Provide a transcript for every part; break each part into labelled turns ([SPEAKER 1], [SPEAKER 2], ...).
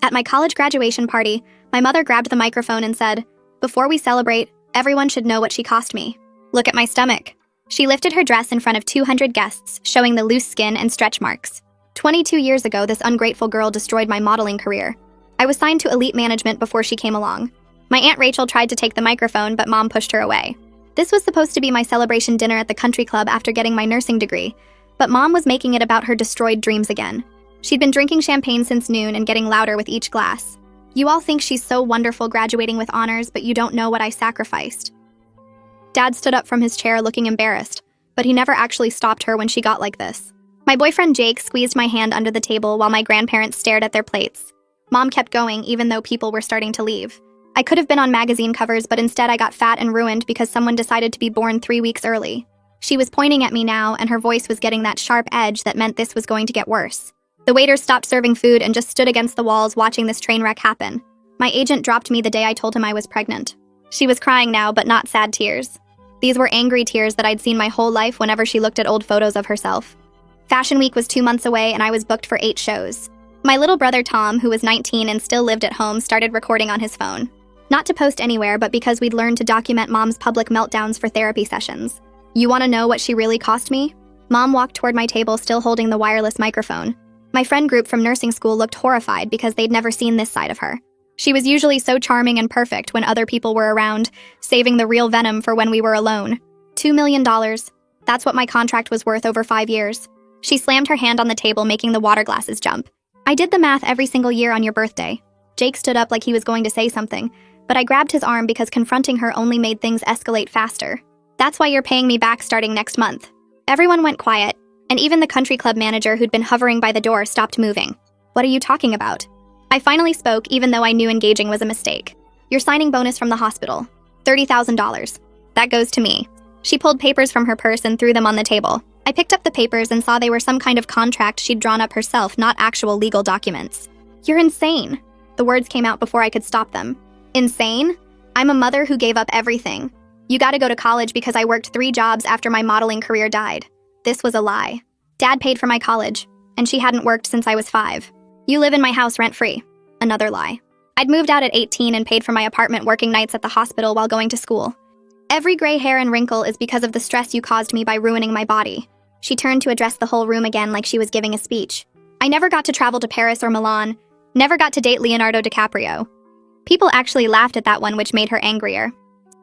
[SPEAKER 1] At my college graduation party, my mother grabbed the microphone and said, "Before we celebrate, everyone should know what she cost me. Look at my stomach." She lifted her dress in front of 200 guests, showing the loose skin and stretch marks. 22 years ago, this ungrateful girl destroyed my modeling career. I was signed to elite management before she came along. My Aunt Rachel tried to take the microphone, but Mom pushed her away. This was supposed to be my celebration dinner at the country club after getting my nursing degree, but Mom was making it about her destroyed dreams again. She'd been drinking champagne since noon and getting louder with each glass. "You all think she's so wonderful graduating with honors, but you don't know what I sacrificed." Dad stood up from his chair looking embarrassed, but he never actually stopped her when she got like this. My boyfriend Jake squeezed my hand under the table while my grandparents stared at their plates. Mom kept going even though people were starting to leave. I could have been on magazine covers, but instead I got fat and ruined because someone decided to be born 3 weeks early. She was pointing at me now, and her voice was getting that sharp edge that meant this was going to get worse. The waiter stopped serving food and just stood against the walls watching this train wreck happen. My agent dropped me the day I told him I was pregnant. She was crying now, but not sad tears. These were angry tears that I'd seen my whole life whenever she looked at old photos of herself. Fashion Week was 2 months away, and I was booked for 8 shows. My little brother Tom, who was 19 and still lived at home, started recording on his phone. Not to post anywhere, but because we'd learned to document Mom's public meltdowns for therapy sessions. You want to know what she really cost me? Mom walked toward my table, still holding the wireless microphone. My friend group from nursing school looked horrified because they'd never seen this side of her. She was usually so charming and perfect when other people were around, saving the real venom for when we were alone. $2 million. That's what my contract was worth over 5 years. She slammed her hand on the table, making the water glasses jump. "I did the math every single year on your birthday." Jake stood up like he was going to say something, but I grabbed his arm because confronting her only made things escalate faster. "That's why you're paying me back starting next month." Everyone went quiet, and even the country club manager who'd been hovering by the door stopped moving. "What are you talking about?" I finally spoke, even though I knew engaging was a mistake. "Your signing bonus from the hospital. $30,000. That goes to me." She pulled papers from her purse and threw them on the table. I picked up the papers and saw they were some kind of contract she'd drawn up herself, not actual legal documents. "You're insane." The words came out before I could stop them. "Insane? I'm a mother who gave up everything. You gotta go to college because I worked 3 jobs after my modeling career died." This was a lie. Dad paid for my college, and she hadn't worked since I was 5. "You live in my house rent-free." Another lie. I'd moved out at 18 and paid for my apartment working nights at the hospital while going to school. "Every gray hair and wrinkle is because of the stress you caused me by ruining my body." She turned to address the whole room again like she was giving a speech. "I never got to travel to Paris or Milan, never got to date Leonardo DiCaprio." People actually laughed at that one, which made her angrier.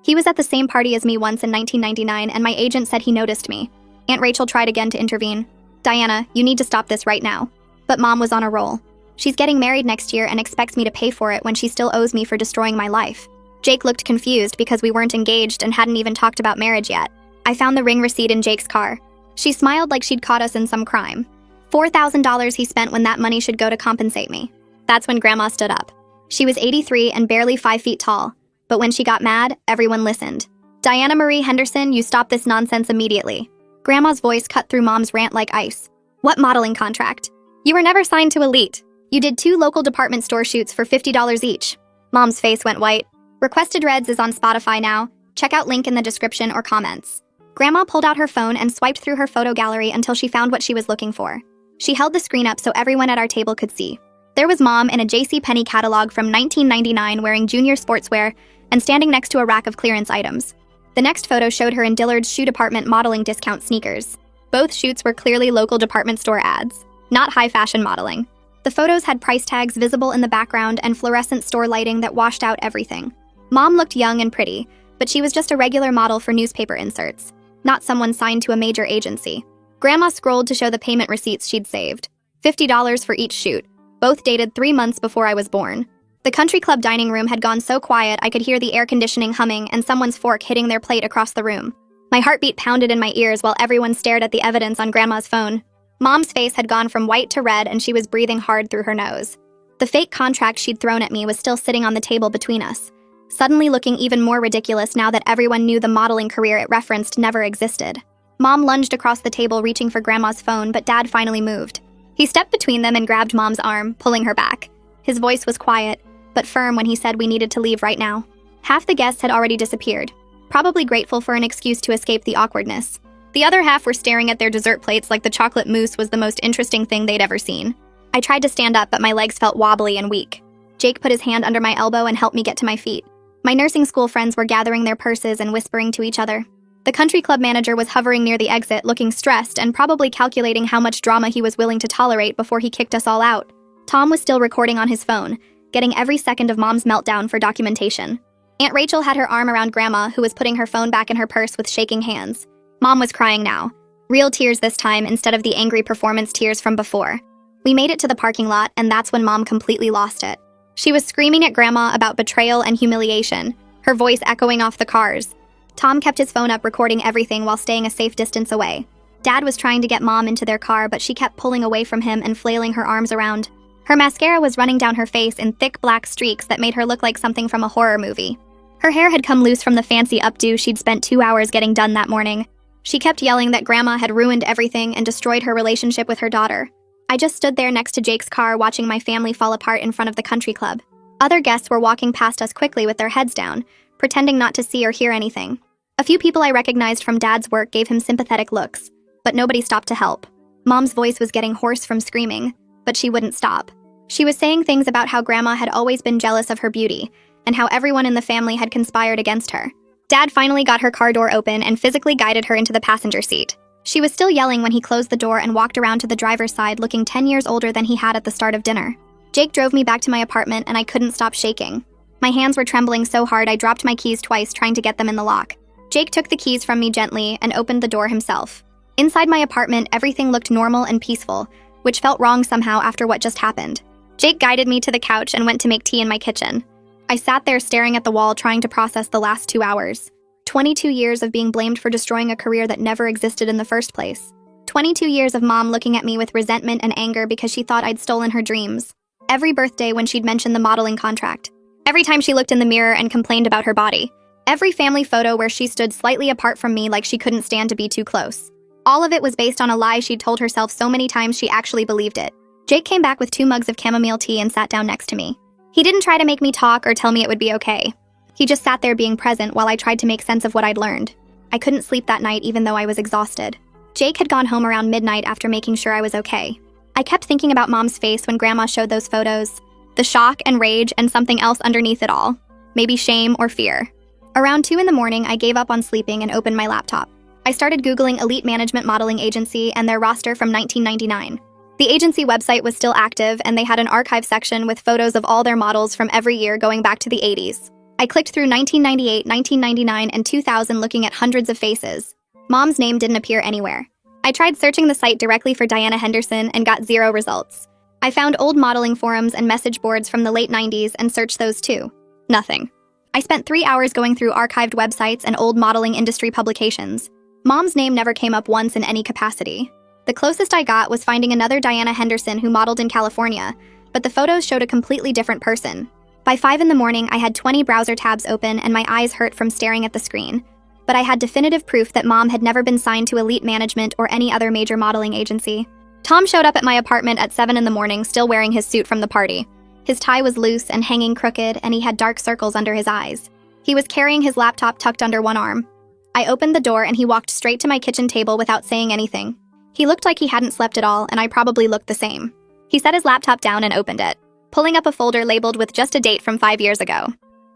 [SPEAKER 1] "He was at the same party as me once in 1999, and my agent said he noticed me." Aunt Rachel tried again to intervene. "Diana, you need to stop this right now." But Mom was on a roll. "She's getting married next year and expects me to pay for it when she still owes me for destroying my life." Jake looked confused because we weren't engaged and hadn't even talked about marriage yet. I found the ring receipt in Jake's car. She smiled like she'd caught us in some crime. $4,000 he spent when that money should go to compensate me. That's when Grandma stood up. She was 83 and barely 5 feet tall, but when she got mad, everyone listened. "Diana Marie Henderson, you stop this nonsense immediately." Grandma's voice cut through Mom's rant like ice. "What modeling contract? You were never signed to Elite. You did 2 local department store shoots for $50 each." Mom's face went white. "Requested Reds is on Spotify now. Check out link in the description or comments." Grandma pulled out her phone and swiped through her photo gallery until she found what she was looking for. She held the screen up so everyone at our table could see. There was Mom in a JCPenney catalog from 1999 wearing junior sportswear and standing next to a rack of clearance items. The next photo showed her in Dillard's shoe department modeling discount sneakers. Both shoots were clearly local department store ads, not high fashion modeling. The photos had price tags visible in the background and fluorescent store lighting that washed out everything. Mom looked young and pretty, but she was just a regular model for newspaper inserts, not someone signed to a major agency. Grandma scrolled to show the payment receipts she'd saved. $50 for each shoot, both dated 3 months before I was born. The country club dining room had gone so quiet I could hear the air conditioning humming and someone's fork hitting their plate across the room. My heartbeat pounded in my ears while everyone stared at the evidence on Grandma's phone. Mom's face had gone from white to red and she was breathing hard through her nose. The fake contract she'd thrown at me was still sitting on the table between us, suddenly looking even more ridiculous now that everyone knew the modeling career it referenced never existed. Mom lunged across the table reaching for Grandma's phone, but Dad finally moved. He stepped between them and grabbed Mom's arm, pulling her back. His voice was quiet, but firm when he said we needed to leave right now. Half the guests had already disappeared, probably grateful for an excuse to escape the awkwardness. The other half were staring at their dessert plates like the chocolate mousse was the most interesting thing they'd ever seen. I tried to stand up, but my legs felt wobbly and weak. Jake put his hand under my elbow and helped me get to my feet. My nursing school friends were gathering their purses and whispering to each other. The country club manager was hovering near the exit, looking stressed and probably calculating how much drama he was willing to tolerate before he kicked us all out. Tom was still recording on his phone, getting every second of Mom's meltdown for documentation. Aunt Rachel had her arm around Grandma, who was putting her phone back in her purse with shaking hands. Mom was crying now. Real tears this time instead of the angry performance tears from before. We made it to the parking lot, and that's when Mom completely lost it. She was screaming at Grandma about betrayal and humiliation, her voice echoing off the cars. Tom kept his phone up recording everything while staying a safe distance away. Dad was trying to get Mom into their car, but she kept pulling away from him and flailing her arms around. Her mascara was running down her face in thick black streaks that made her look like something from a horror movie. Her hair had come loose from the fancy updo she'd spent 2 hours getting done that morning. She kept yelling that Grandma had ruined everything and destroyed her relationship with her daughter. I just stood there next to Jake's car watching my family fall apart in front of the country club. Other guests were walking past us quickly with their heads down, pretending not to see or hear anything. A few people I recognized from Dad's work gave him sympathetic looks, but nobody stopped to help. Mom's voice was getting hoarse from screaming, but she wouldn't stop. She was saying things about how Grandma had always been jealous of her beauty, and how everyone in the family had conspired against her. Dad finally got her car door open and physically guided her into the passenger seat. She was still yelling when he closed the door and walked around to the driver's side, looking 10 years older than he had at the start of dinner. Jake drove me back to my apartment, and I couldn't stop shaking. My hands were trembling so hard I dropped my keys twice trying to get them in the lock. Jake took the keys from me gently and opened the door himself. Inside my apartment, everything looked normal and peaceful, which felt wrong somehow after what just happened. Jake guided me to the couch and went to make tea in my kitchen. I sat there staring at the wall, trying to process the last 2 hours. 22 years of being blamed for destroying a career that never existed in the first place. 22 years of Mom looking at me with resentment and anger because she thought I'd stolen her dreams. Every birthday when she'd mention the modeling contract. Every time she looked in the mirror and complained about her body. Every family photo where she stood slightly apart from me like she couldn't stand to be too close. All of it was based on a lie she'd told herself so many times she actually believed it. Jake came back with 2 mugs of chamomile tea and sat down next to me. He didn't try to make me talk or tell me it would be okay. He just sat there being present while I tried to make sense of what I'd learned. I couldn't sleep that night even though I was exhausted. Jake had gone home around midnight after making sure I was okay. I kept thinking about Mom's face when Grandma showed those photos. The shock and rage and something else underneath it all. Maybe shame or fear. Around 2 in the morning, I gave up on sleeping and opened my laptop. I started Googling Elite Management Modeling Agency and their roster from 1999. The agency website was still active, and they had an archive section with photos of all their models from every year going back to the 80s. I clicked through 1998, 1999, and 2000 looking at hundreds of faces. Mom's name didn't appear anywhere. I tried searching the site directly for Diana Henderson and got 0 results. I found old modeling forums and message boards from the late 90s and searched those too. Nothing. I spent 3 hours going through archived websites and old modeling industry publications. Mom's name never came up once in any capacity. The closest I got was finding another Diana Henderson who modeled in California, but the photos showed a completely different person. By 5 in the morning, I had 20 browser tabs open and my eyes hurt from staring at the screen. But I had definitive proof that Mom had never been signed to Elite Management or any other major modeling agency. Tom showed up at my apartment at 7 in the morning, still wearing his suit from the party. His tie was loose and hanging crooked, and he had dark circles under his eyes. He was carrying his laptop tucked under one arm. I opened the door and he walked straight to my kitchen table without saying anything. He looked like he hadn't slept at all, and I probably looked the same. He set his laptop down and opened it, pulling up a folder labeled with just a date from 5 years ago.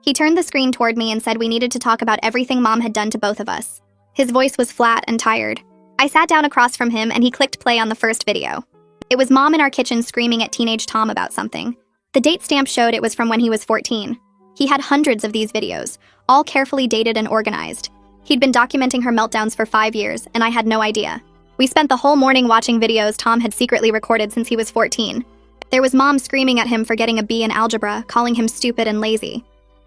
[SPEAKER 1] He turned the screen toward me and said we needed to talk about everything Mom had done to both of us. His voice was flat and tired. I sat down across from him and he clicked play on the first video. It was Mom in our kitchen screaming at teenage Tom about something. The date stamp showed it was from when he was 14. He had hundreds of these videos, all carefully dated and organized. He'd been documenting her meltdowns for 5 years, and I had no idea. We spent the whole morning watching videos Tom had secretly recorded since he was 14. There was Mom screaming at him for getting a B in algebra, calling him stupid and lazy.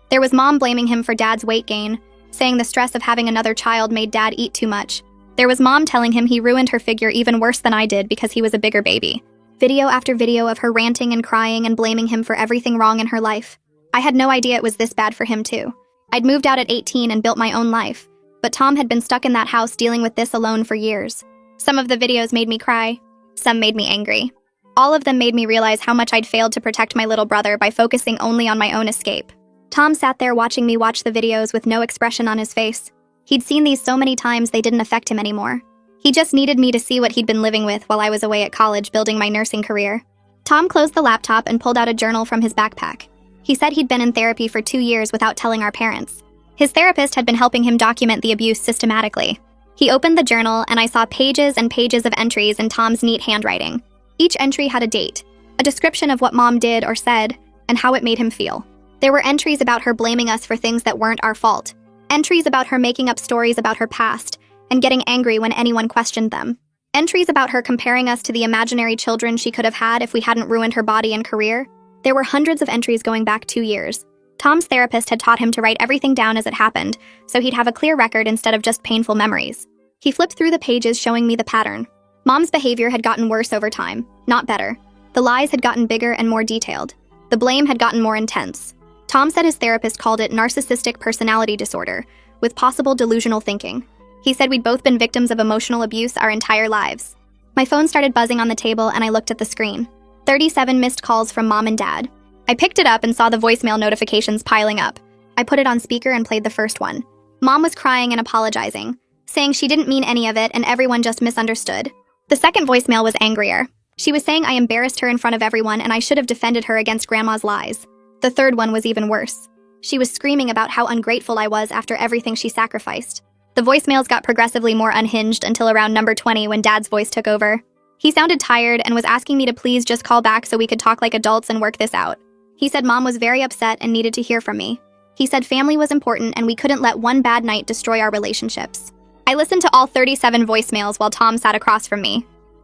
[SPEAKER 1] There was Mom blaming him for Dad's weight gain, saying the stress of having another child made Dad eat too much. There was Mom telling him he ruined her figure even worse than I did because he was a bigger baby. Video after video of her ranting and crying and blaming him for everything wrong in her life. I had no idea it was this bad for him too. I'd moved out at 18 and built my own life, but Tom had been stuck in that house dealing with this alone for years. Some of the videos made me cry. Some made me angry. All of them made me realize how much I'd failed to protect my little brother by focusing only on my own escape. Tom sat there watching me watch the videos with no expression on his face. He'd seen these so many times they didn't affect him anymore. He just needed me to see what he'd been living with while I was away at college building my nursing career. Tom closed the laptop and pulled out a journal from his backpack. He said he'd been in therapy for 2 years without telling our parents. His therapist had been helping him document the abuse systematically. He opened the journal, and I saw pages and pages of entries in Tom's neat handwriting. Each entry had a date, a description of what Mom did or said, and how it made him feel. There were entries about her blaming us for things that weren't our fault, entries about her making up stories about her past and getting angry when anyone questioned them, entries about her comparing us to the imaginary children she could have had if we hadn't ruined her body and career. There were hundreds of entries going back 2 years. Tom's therapist had taught him to write everything down as it happened, so he'd have a clear record instead of just painful memories. He flipped through the pages, showing me the pattern. Mom's behavior had gotten worse over time, not better. The lies had gotten bigger and more detailed. The blame had gotten more intense. Tom said his therapist called it narcissistic personality disorder, with possible delusional thinking. He said we'd both been victims of emotional abuse our entire lives. My phone started buzzing on the table, and I looked at the screen. 37 missed calls from Mom and Dad. I picked it up and saw the voicemail notifications piling up. I put it on speaker and played the first one. Mom was crying and apologizing, saying she didn't mean any of it and everyone just misunderstood. The second voicemail was angrier. She was saying I embarrassed her in front of everyone and I should have defended her against Grandma's lies. The third one was even worse. She was screaming about how ungrateful I was after everything she sacrificed. The voicemails got progressively more unhinged until around number 20 when Dad's voice took over. He sounded tired and was asking me to please just call back so we could talk like adults and work this out. He said Mom was very upset and needed to hear from me. He said family was important and we couldn't let one bad night destroy our relationships. I listened to all 37 voicemails while Tom sat across from me.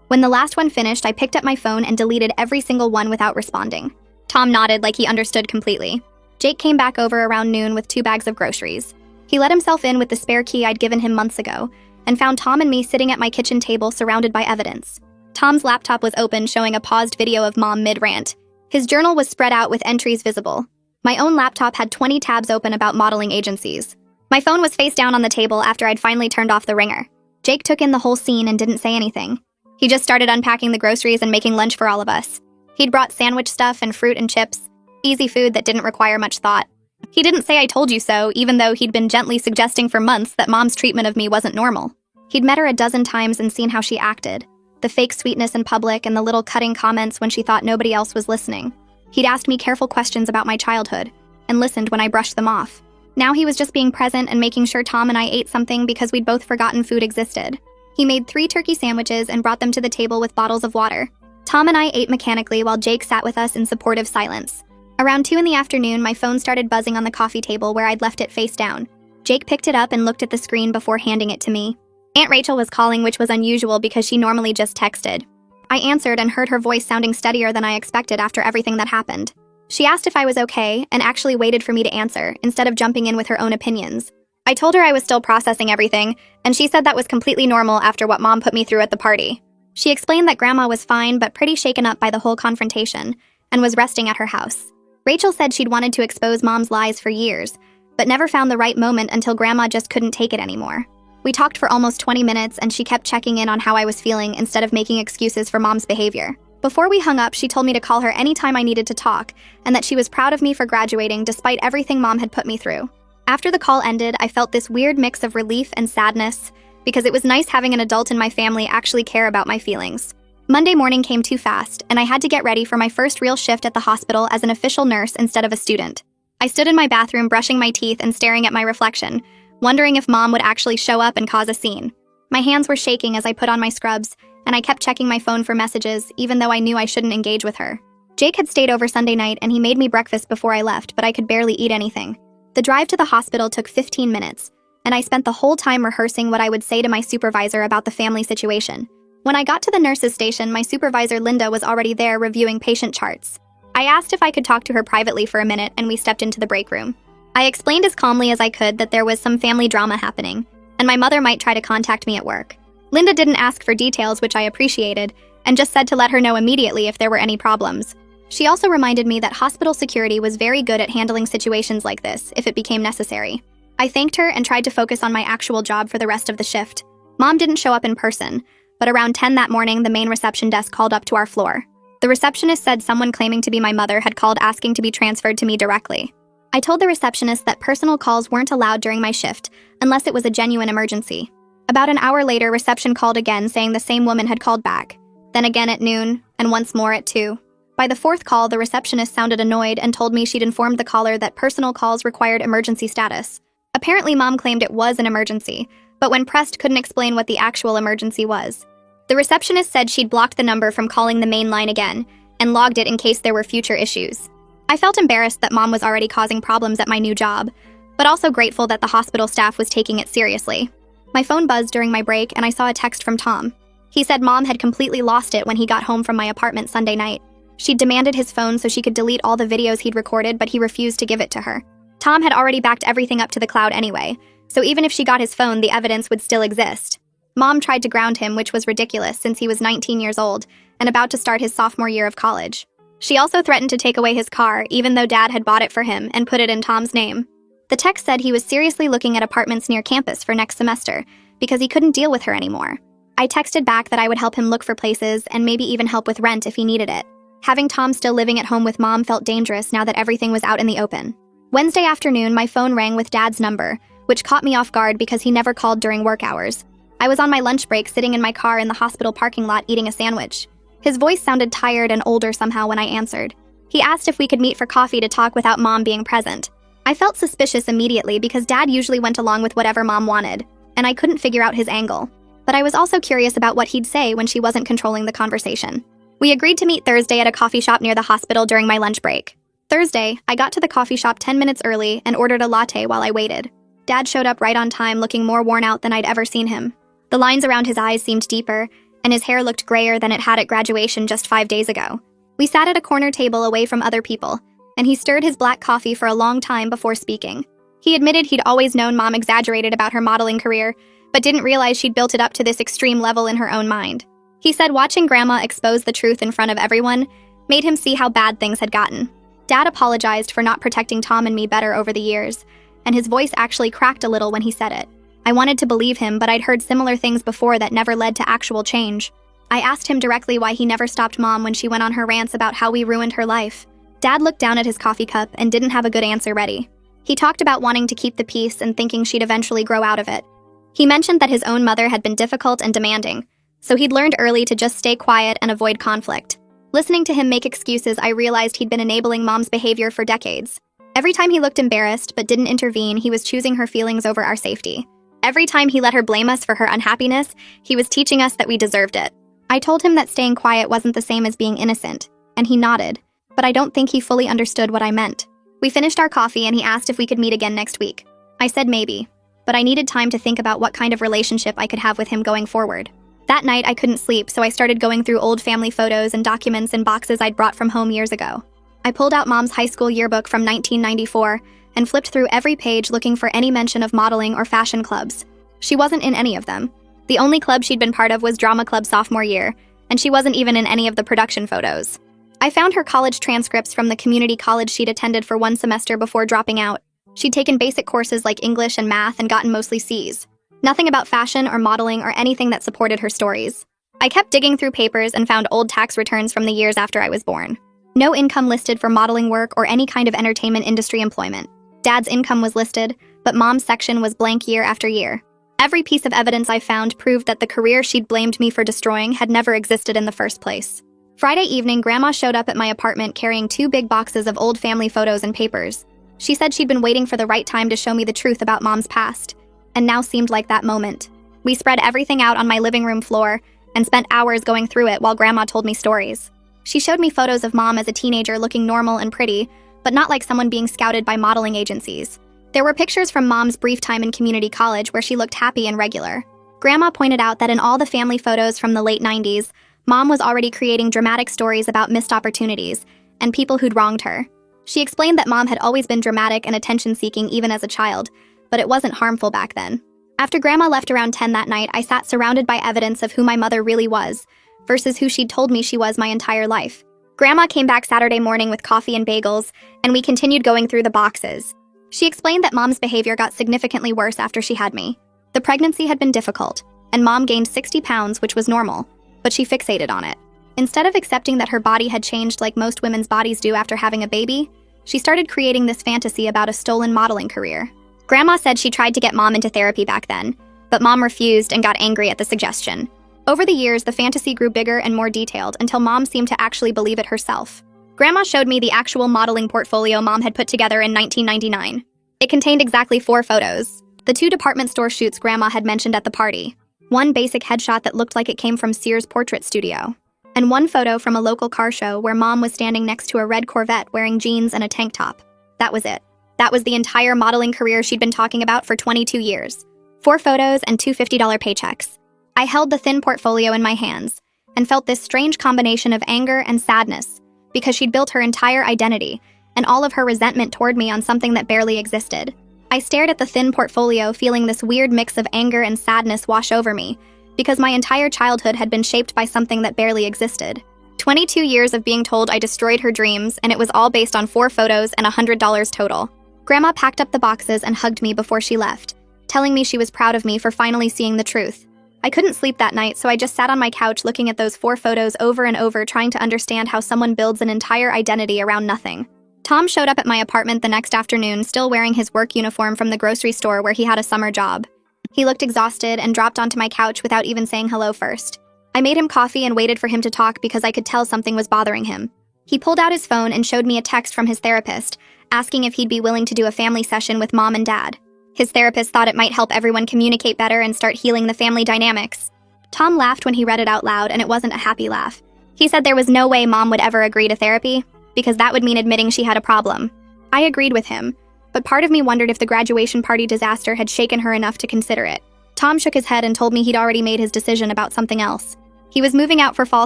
[SPEAKER 1] When the last one finished, I picked up my phone and deleted every single one without responding. Tom nodded like he understood completely. Jake came back over around noon with 2 bags of groceries. He let himself in with the spare key I'd given him months ago and found Tom and me sitting at my kitchen table surrounded by evidence. Tom's laptop was open, showing a paused video of Mom mid-rant. His journal was spread out with entries visible. My own laptop had 20 tabs open about modeling agencies. My phone was face down on the table after I'd finally turned off the ringer. Jake took in the whole scene and didn't say anything. He just started unpacking the groceries and making lunch for all of us. He'd brought sandwich stuff and fruit and chips, easy food that didn't require much thought. He didn't say I told you so, even though he'd been gently suggesting for months that Mom's treatment of me wasn't normal. He'd met her a dozen times and seen how she acted. The fake sweetness in public and the little cutting comments when she thought nobody else was listening. He'd asked me careful questions about my childhood and listened when I brushed them off. Now he was just being present and making sure Tom and I ate something because we'd both forgotten food existed. He made 3 turkey sandwiches and brought them to the table with bottles of water. Tom and I ate mechanically while Jake sat with us in supportive silence. Around 2 in the afternoon, my phone started buzzing on the coffee table where I'd left it face down. Jake picked it up and looked at the screen before handing it to me. Aunt Rachel was calling, which was unusual because she normally just texted. I answered and heard her voice sounding steadier than I expected after everything that happened. She asked if I was okay and actually waited for me to answer, instead of jumping in with her own opinions. I told her I was still processing everything, and she said that was completely normal after what Mom put me through at the party. She explained that Grandma was fine but pretty shaken up by the whole confrontation, and was resting at her house. Rachel said she'd wanted to expose Mom's lies for years, but never found the right moment until Grandma just couldn't take it anymore. We talked for almost 20 minutes and she kept checking in on how I was feeling instead of making excuses for Mom's behavior. Before we hung up, she told me to call her anytime I needed to talk and that she was proud of me for graduating despite everything Mom had put me through. After the call ended, I felt this weird mix of relief and sadness because it was nice having an adult in my family actually care about my feelings. Monday morning came too fast and I had to get ready for my first real shift at the hospital as an official nurse instead of a student. I stood in my bathroom brushing my teeth and staring at my reflection, wondering if Mom would actually show up and cause a scene. My hands were shaking as I put on my scrubs, and I kept checking my phone for messages, even though I knew I shouldn't engage with her. Jake had stayed over Sunday night and he made me breakfast before I left, but I could barely eat anything. The drive to the hospital took 15 minutes, and I spent the whole time rehearsing what I would say to my supervisor about the family situation. When I got to the nurse's station, my supervisor Linda was already there reviewing patient charts. I asked if I could talk to her privately for a minute, and we stepped into the break room. I explained as calmly as I could that there was some family drama happening, and my mother might try to contact me at work. Linda didn't ask for details, which I appreciated, and just said to let her know immediately if there were any problems. She also reminded me that hospital security was very good at handling situations like this, if it became necessary. I thanked her and tried to focus on my actual job for the rest of the shift. Mom didn't show up in person, but around 10 that morning, the main reception desk called up to our floor. The receptionist said someone claiming to be my mother had called asking to be transferred to me directly. I told the receptionist that personal calls weren't allowed during my shift, unless it was a genuine emergency. About an hour later, reception called again saying the same woman had called back, then again at noon, and once more at 2. By the fourth call, the receptionist sounded annoyed and told me she'd informed the caller that personal calls required emergency status. Apparently, Mom claimed it was an emergency, but when pressed, couldn't explain what the actual emergency was. The receptionist said she'd blocked the number from calling the main line again and logged it in case there were future issues. I felt embarrassed that Mom was already causing problems at my new job, but also grateful that the hospital staff was taking it seriously. My phone buzzed during my break and I saw a text from Tom. He said Mom had completely lost it when he got home from my apartment Sunday night. She'd demanded his phone so she could delete all the videos he'd recorded, but he refused to give it to her. Tom had already backed everything up to the cloud anyway, so even if she got his phone, the evidence would still exist. Mom tried to ground him, which was ridiculous since he was 19 years old and about to start his sophomore year of college. She also threatened to take away his car, even though Dad had bought it for him and put it in Tom's name. The text said he was seriously looking at apartments near campus for next semester because he couldn't deal with her anymore. I texted back that I would help him look for places and maybe even help with rent if he needed it. Having Tom still living at home with Mom felt dangerous now that everything was out in the open. Wednesday afternoon, my phone rang with Dad's number, which caught me off guard because he never called during work hours. I was on my lunch break sitting in my car in the hospital parking lot eating a sandwich. His voice sounded tired and older somehow when I answered. He asked if we could meet for coffee to talk without Mom being present. I felt suspicious immediately because Dad usually went along with whatever Mom wanted, and I couldn't figure out his angle. But I was also curious about what he'd say when she wasn't controlling the conversation. We agreed to meet Thursday at a coffee shop near the hospital during my lunch break. Thursday, I got to the coffee shop 10 minutes early and ordered a latte while I waited. Dad showed up right on time, looking more worn out than I'd ever seen him. The lines around his eyes seemed deeper, and his hair looked grayer than it had at graduation just 5 days ago. We sat at a corner table away from other people, and he stirred his black coffee for a long time before speaking. He admitted he'd always known Mom exaggerated about her modeling career, but didn't realize she'd built it up to this extreme level in her own mind. He said watching Grandma expose the truth in front of everyone made him see how bad things had gotten. Dad apologized for not protecting Tom and me better over the years, and his voice actually cracked a little when he said it. I wanted to believe him, but I'd heard similar things before that never led to actual change. I asked him directly why he never stopped Mom when she went on her rants about how we ruined her life. Dad looked down at his coffee cup and didn't have a good answer ready. He talked about wanting to keep the peace and thinking she'd eventually grow out of it. He mentioned that his own mother had been difficult and demanding, so he'd learned early to just stay quiet and avoid conflict. Listening to him make excuses, I realized he'd been enabling Mom's behavior for decades. Every time he looked embarrassed but didn't intervene, he was choosing her feelings over our safety. Every time he let her blame us for her unhappiness, he was teaching us that we deserved it. I told him that staying quiet wasn't the same as being innocent, and he nodded, but I don't think he fully understood what I meant. We finished our coffee and he asked if we could meet again next week. I said maybe, but I needed time to think about what kind of relationship I could have with him going forward. That night, I couldn't sleep, so I started going through old family photos and documents in boxes I'd brought from home years ago. I pulled out Mom's high school yearbook from 1994 and flipped through every page looking for any mention of modeling or fashion clubs. She wasn't in any of them. The only club she'd been part of was drama club sophomore year, and she wasn't even in any of the production photos. I found her college transcripts from the community college she'd attended for one semester before dropping out. She'd taken basic courses like English and math and gotten mostly C's. Nothing about fashion or modeling or anything that supported her stories. I kept digging through papers and found old tax returns from the years after I was born. No income listed for modeling work or any kind of entertainment industry employment. Dad's income was listed, but Mom's section was blank year after year. Every piece of evidence I found proved that the career she'd blamed me for destroying had never existed in the first place. Friday evening, Grandma showed up at my apartment carrying 2 big boxes of old family photos and papers. She said she'd been waiting for the right time to show me the truth about Mom's past, and now seemed like that moment. We spread everything out on my living room floor and spent hours going through it while Grandma told me stories. She showed me photos of Mom as a teenager looking normal and pretty, but not like someone being scouted by modeling agencies. There were pictures from Mom's brief time in community college where she looked happy and regular. Grandma pointed out that in all the family photos from the late 90s, Mom was already creating dramatic stories about missed opportunities and people who'd wronged her. She explained that Mom had always been dramatic and attention-seeking even as a child, but it wasn't harmful back then. After Grandma left around 10 that night, I sat surrounded by evidence of who my mother really was, versus who she'd told me she was my entire life. Grandma came back Saturday morning with coffee and bagels, and we continued going through the boxes. She explained that Mom's behavior got significantly worse after she had me. The pregnancy had been difficult, and Mom gained 60 pounds, which was normal, but she fixated on it. Instead of accepting that her body had changed like most women's bodies do after having a baby, she started creating this fantasy about a stolen modeling career. Grandma said she tried to get Mom into therapy back then, but Mom refused and got angry at the suggestion. Over the years, the fantasy grew bigger and more detailed until Mom seemed to actually believe it herself. Grandma showed me the actual modeling portfolio Mom had put together in 1999. It contained exactly 4 photos. The 2 department store shoots Grandma had mentioned at the party. 1 basic headshot that looked like it came from Sears Portrait Studio. And 1 photo from a local car show where Mom was standing next to a red Corvette wearing jeans and a tank top. That was it. That was the entire modeling career she'd been talking about for 22 years. 4 photos and 2 $50 paychecks. I held the thin portfolio in my hands and felt this strange combination of anger and sadness because she'd built her entire identity and all of her resentment toward me on something that barely existed. I stared at the thin portfolio, feeling this weird mix of anger and sadness wash over me because my entire childhood had been shaped by something that barely existed. 22 years of being told I destroyed her dreams, and it was all based on 4 photos and $100 total. Grandma packed up the boxes and hugged me before she left, telling me she was proud of me for finally seeing the truth. I couldn't sleep that night, so I just sat on my couch looking at those 4 photos over and over, trying to understand how someone builds an entire identity around nothing. Tom showed up at my apartment the next afternoon, still wearing his work uniform from the grocery store where he had a summer job. He looked exhausted and dropped onto my couch without even saying hello first. I made him coffee and waited for him to talk because I could tell something was bothering him. He pulled out his phone and showed me a text from his therapist, asking if he'd be willing to do a family session with Mom and Dad. His therapist thought it might help everyone communicate better and start healing the family dynamics. Tom laughed when he read it out loud, and it wasn't a happy laugh. He said there was no way Mom would ever agree to therapy, because that would mean admitting she had a problem. I agreed with him, but part of me wondered if the graduation party disaster had shaken her enough to consider it. Tom shook his head and told me he'd already made his decision about something else. He was moving out for fall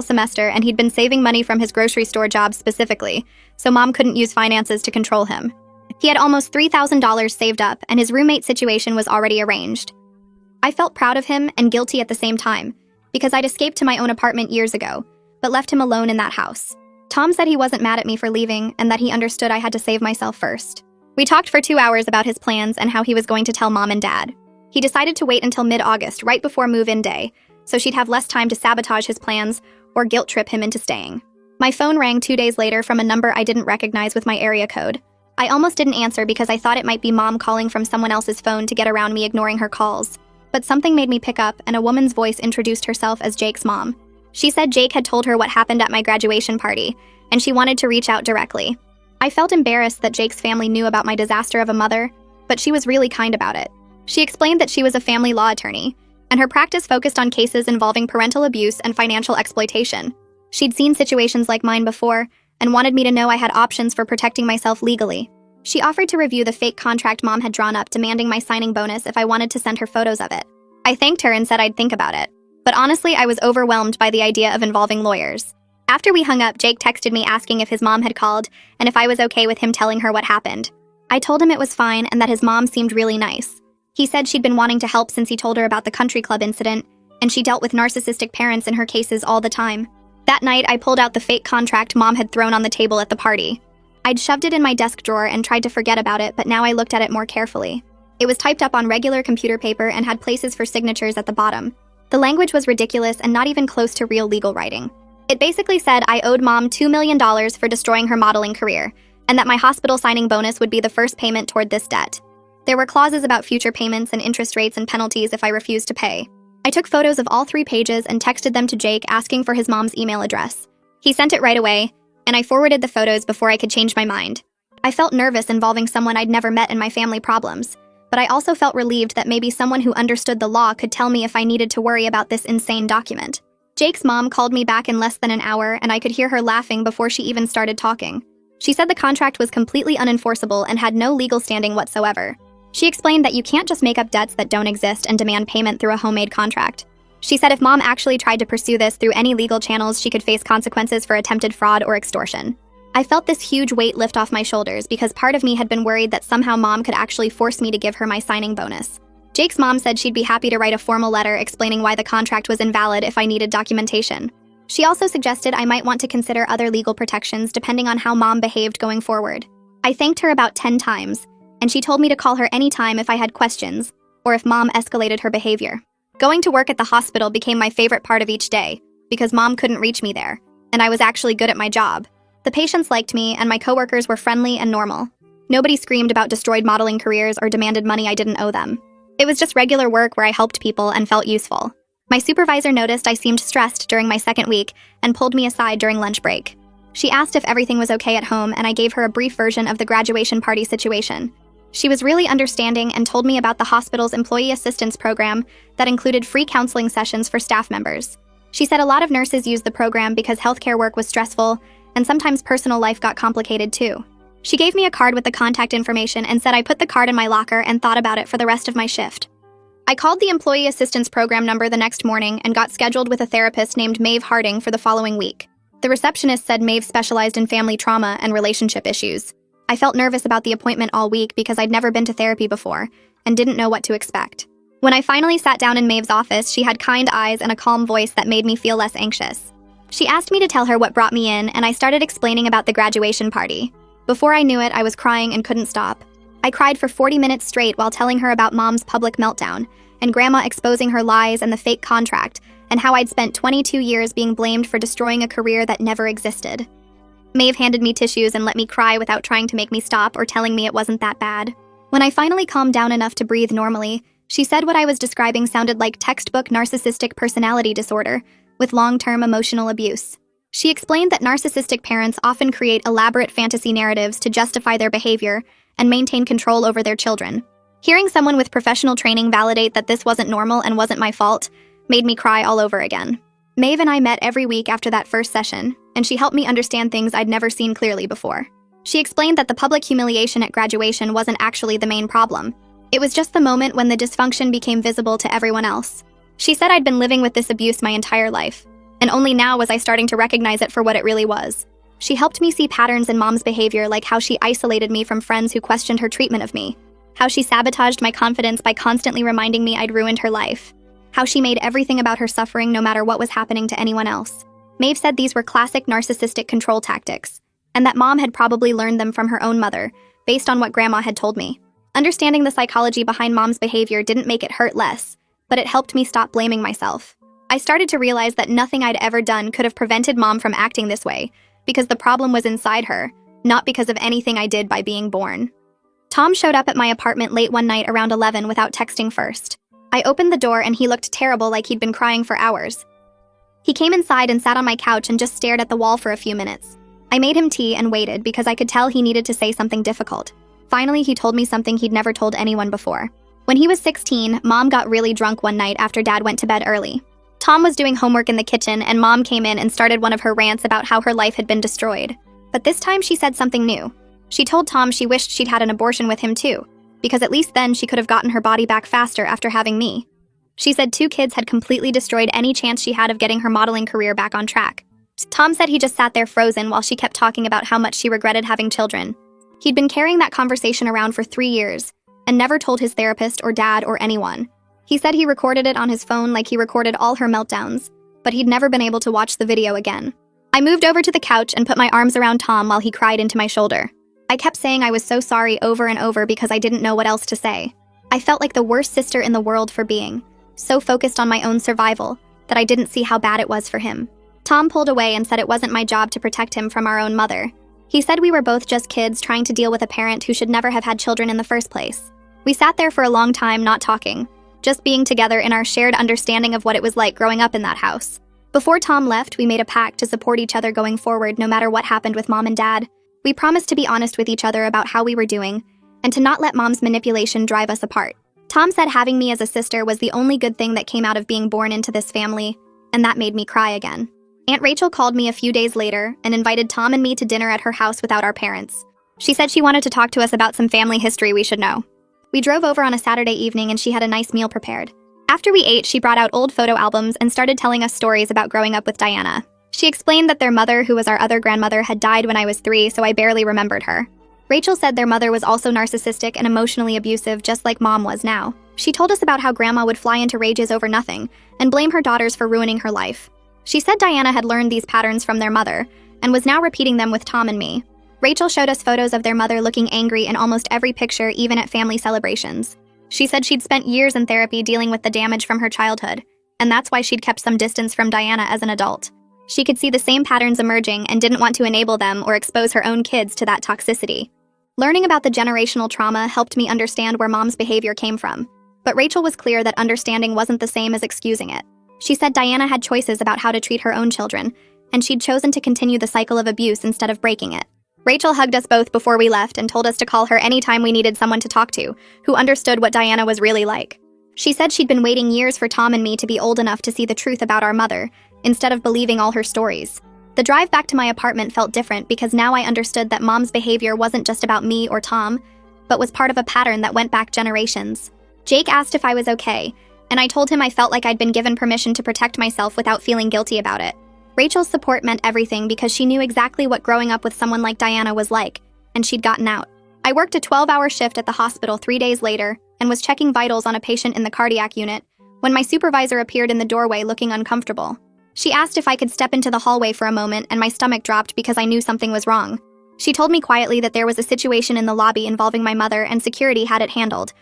[SPEAKER 1] semester, and he'd been saving money from his grocery store job specifically, so Mom couldn't use finances to control him. He had almost $3,000 saved up, and his roommate situation was already arranged. I felt proud of him and guilty at the same time, because I'd escaped to my own apartment years ago, but left him alone in that house. Tom said he wasn't mad at me for leaving and that he understood I had to save myself first. We talked for 2 hours about his plans and how he was going to tell Mom and Dad. He decided to wait until mid-August, right before move-in day, so she'd have less time to sabotage his plans or guilt trip him into staying. My phone rang 2 days later from a number I didn't recognize with my area code. I almost didn't answer because I thought it might be Mom calling from someone else's phone to get around me ignoring her calls. But something made me pick up, and a woman's voice introduced herself as Jake's mom. She said Jake had told her what happened at my graduation party, and she wanted to reach out directly. I felt embarrassed that Jake's family knew about my disaster of a mother, but she was really kind about it. She explained that she was a family law attorney, and her practice focused on cases involving parental abuse and financial exploitation. She'd seen situations like mine before, and wanted me to know I had options for protecting myself legally. She offered to review the fake contract Mom had drawn up, demanding my signing bonus if I wanted to send her photos of it. I thanked her and said I'd think about it. But honestly, I was overwhelmed by the idea of involving lawyers. After we hung up, Jake texted me asking if his mom had called and if I was okay with him telling her what happened. I told him it was fine and that his mom seemed really nice. He said she'd been wanting to help since he told her about the country club incident, and she dealt with narcissistic parents in her cases all the time. That night, I pulled out the fake contract Mom had thrown on the table at the party. I'd shoved it in my desk drawer and tried to forget about it, but now I looked at it more carefully. It was typed up on regular computer paper and had places for signatures at the bottom. The language was ridiculous and not even close to real legal writing. It basically said I owed Mom $2 million for destroying her modeling career, and that my hospital signing bonus would be the first payment toward this debt. There were clauses about future payments and interest rates and penalties if I refused to pay. I took photos of all 3 pages and texted them to Jake asking for his mom's email address. He sent it right away, and I forwarded the photos before I could change my mind. I felt nervous involving someone I'd never met in my family problems, but I also felt relieved that maybe someone who understood the law could tell me if I needed to worry about this insane document. Jake's mom called me back in less than an hour, and I could hear her laughing before she even started talking. She said the contract was completely unenforceable and had no legal standing whatsoever. She explained that you can't just make up debts that don't exist and demand payment through a homemade contract. She said if Mom actually tried to pursue this through any legal channels, she could face consequences for attempted fraud or extortion. I felt this huge weight lift off my shoulders because part of me had been worried that somehow Mom could actually force me to give her my signing bonus. Jake's mom said she'd be happy to write a formal letter explaining why the contract was invalid if I needed documentation. She also suggested I might want to consider other legal protections depending on how Mom behaved going forward. I thanked her about 10 times, and she told me to call her anytime if I had questions, or if Mom escalated her behavior. Going to work at the hospital became my favorite part of each day, because Mom couldn't reach me there, and I was actually good at my job. The patients liked me, and my coworkers were friendly and normal. Nobody screamed about destroyed modeling careers or demanded money I didn't owe them. It was just regular work where I helped people and felt useful. My supervisor noticed I seemed stressed during my second week and pulled me aside during lunch break. She asked if everything was okay at home, and I gave her a brief version of the graduation party situation. She was really understanding and told me about the hospital's employee assistance program that included free counseling sessions for staff members. She said a lot of nurses use the program because healthcare work was stressful and sometimes personal life got complicated too. She gave me a card with the contact information and said I put the card in my locker and thought about it for the rest of my shift. I called the employee assistance program number the next morning and got scheduled with a therapist named Maeve Harding for the following week. The receptionist said Maeve specialized in family trauma and relationship issues. I felt nervous about the appointment all week because I'd never been to therapy before and didn't know what to expect. When I finally sat down in Maeve's office, she had kind eyes and a calm voice that made me feel less anxious. She asked me to tell her what brought me in, and I started explaining about the graduation party. Before I knew it, I was crying and couldn't stop. I cried for 40 minutes straight while telling her about Mom's public meltdown, and Grandma exposing her lies and the fake contract, and how I'd spent 22 years being blamed for destroying a career that never existed. Maeve handed me tissues and let me cry without trying to make me stop or telling me it wasn't that bad. When I finally calmed down enough to breathe normally, she said what I was describing sounded like textbook narcissistic personality disorder with long-term emotional abuse. She explained that narcissistic parents often create elaborate fantasy narratives to justify their behavior and maintain control over their children. Hearing someone with professional training validate that this wasn't normal and wasn't my fault made me cry all over again. Maeve and I met every week after that first session, and she helped me understand things I'd never seen clearly before. She explained that the public humiliation at graduation wasn't actually the main problem. It was just the moment when the dysfunction became visible to everyone else. She said I'd been living with this abuse my entire life, and only now was I starting to recognize it for what it really was. She helped me see patterns in Mom's behavior, like how she isolated me from friends who questioned her treatment of me, how she sabotaged my confidence by constantly reminding me I'd ruined her life, how she made everything about her suffering no matter what was happening to anyone else. Maeve said these were classic narcissistic control tactics, and that Mom had probably learned them from her own mother, based on what Grandma had told me. Understanding the psychology behind Mom's behavior didn't make it hurt less, but it helped me stop blaming myself. I started to realize that nothing I'd ever done could have prevented Mom from acting this way, because the problem was inside her, not because of anything I did by being born. Tom showed up at my apartment late one night around 11 without texting first. I opened the door and he looked terrible, like he'd been crying for hours. He came inside and sat on my couch and just stared at the wall for a few minutes. I made him tea and waited because I could tell he needed to say something difficult. Finally, he told me something he'd never told anyone before. When he was 16, Mom got really drunk one night after Dad went to bed early. Tom was doing homework in the kitchen and Mom came in and started one of her rants about how her life had been destroyed. But this time she said something new. She told Tom she wished she'd had an abortion with him too, because at least then she could have gotten her body back faster after having me. She said 2 kids had completely destroyed any chance she had of getting her modeling career back on track. Tom said he just sat there frozen while she kept talking about how much she regretted having children. He'd been carrying that conversation around for 3 years and never told his therapist or dad or anyone. He said he recorded it on his phone like he recorded all her meltdowns, but he'd never been able to watch the video again. I moved over to the couch and put my arms around Tom while he cried into my shoulder. I kept saying I was so sorry over and over because I didn't know what else to say. I felt like the worst sister in the world for being so focused on my own survival that I didn't see how bad it was for him. Tom pulled away and said it wasn't my job to protect him from our own mother. He said we were both just kids trying to deal with a parent who should never have had children in the first place. We sat there for a long time not talking, just being together in our shared understanding of what it was like growing up in that house. Before Tom left, we made a pact to support each other going forward no matter what happened with Mom and Dad. We promised to be honest with each other about how we were doing, and to not let Mom's manipulation drive us apart. Tom said having me as a sister was the only good thing that came out of being born into this family, and that made me cry again. Aunt Rachel called me a few days later and invited Tom and me to dinner at her house without our parents. She said she wanted to talk to us about some family history we should know. We drove over on a Saturday evening and she had a nice meal prepared. After we ate, she brought out old photo albums and started telling us stories about growing up with Diana. She explained that their mother, who was our other grandmother, had died when I was 3, so I barely remembered her. Rachel said their mother was also narcissistic and emotionally abusive, just like Mom was now. She told us about how Grandma would fly into rages over nothing and blame her daughters for ruining her life. She said Diana had learned these patterns from their mother and was now repeating them with Tom and me. Rachel showed us photos of their mother looking angry in almost every picture, even at family celebrations. She said she'd spent years in therapy dealing with the damage from her childhood, and that's why she'd kept some distance from Diana as an adult. She could see the same patterns emerging and didn't want to enable them or expose her own kids to that toxicity. Learning about the generational trauma helped me understand where Mom's behavior came from, but Rachel was clear that understanding wasn't the same as excusing it. She said Diana had choices about how to treat her own children, and she'd chosen to continue the cycle of abuse instead of breaking it. Rachel hugged us both before we left and told us to call her anytime we needed someone to talk to, who understood what Diana was really like. She said she'd been waiting years for Tom and me to be old enough to see the truth about our mother, instead of believing all her stories. The drive back to my apartment felt different because now I understood that Mom's behavior wasn't just about me or Tom, but was part of a pattern that went back generations. Jake asked if I was okay, and I told him I felt like I'd been given permission to protect myself without feeling guilty about it. Rachel's support meant everything because she knew exactly what growing up with someone like Diana was like, and she'd gotten out. I worked a 12-hour shift at the hospital 3 days later and was checking vitals on a patient in the cardiac unit when my supervisor appeared in the doorway looking uncomfortable. She asked if I could step into the hallway for a moment, and my stomach dropped because I knew something was wrong. She told me quietly that there was a situation in the lobby involving my mother and security had it handled,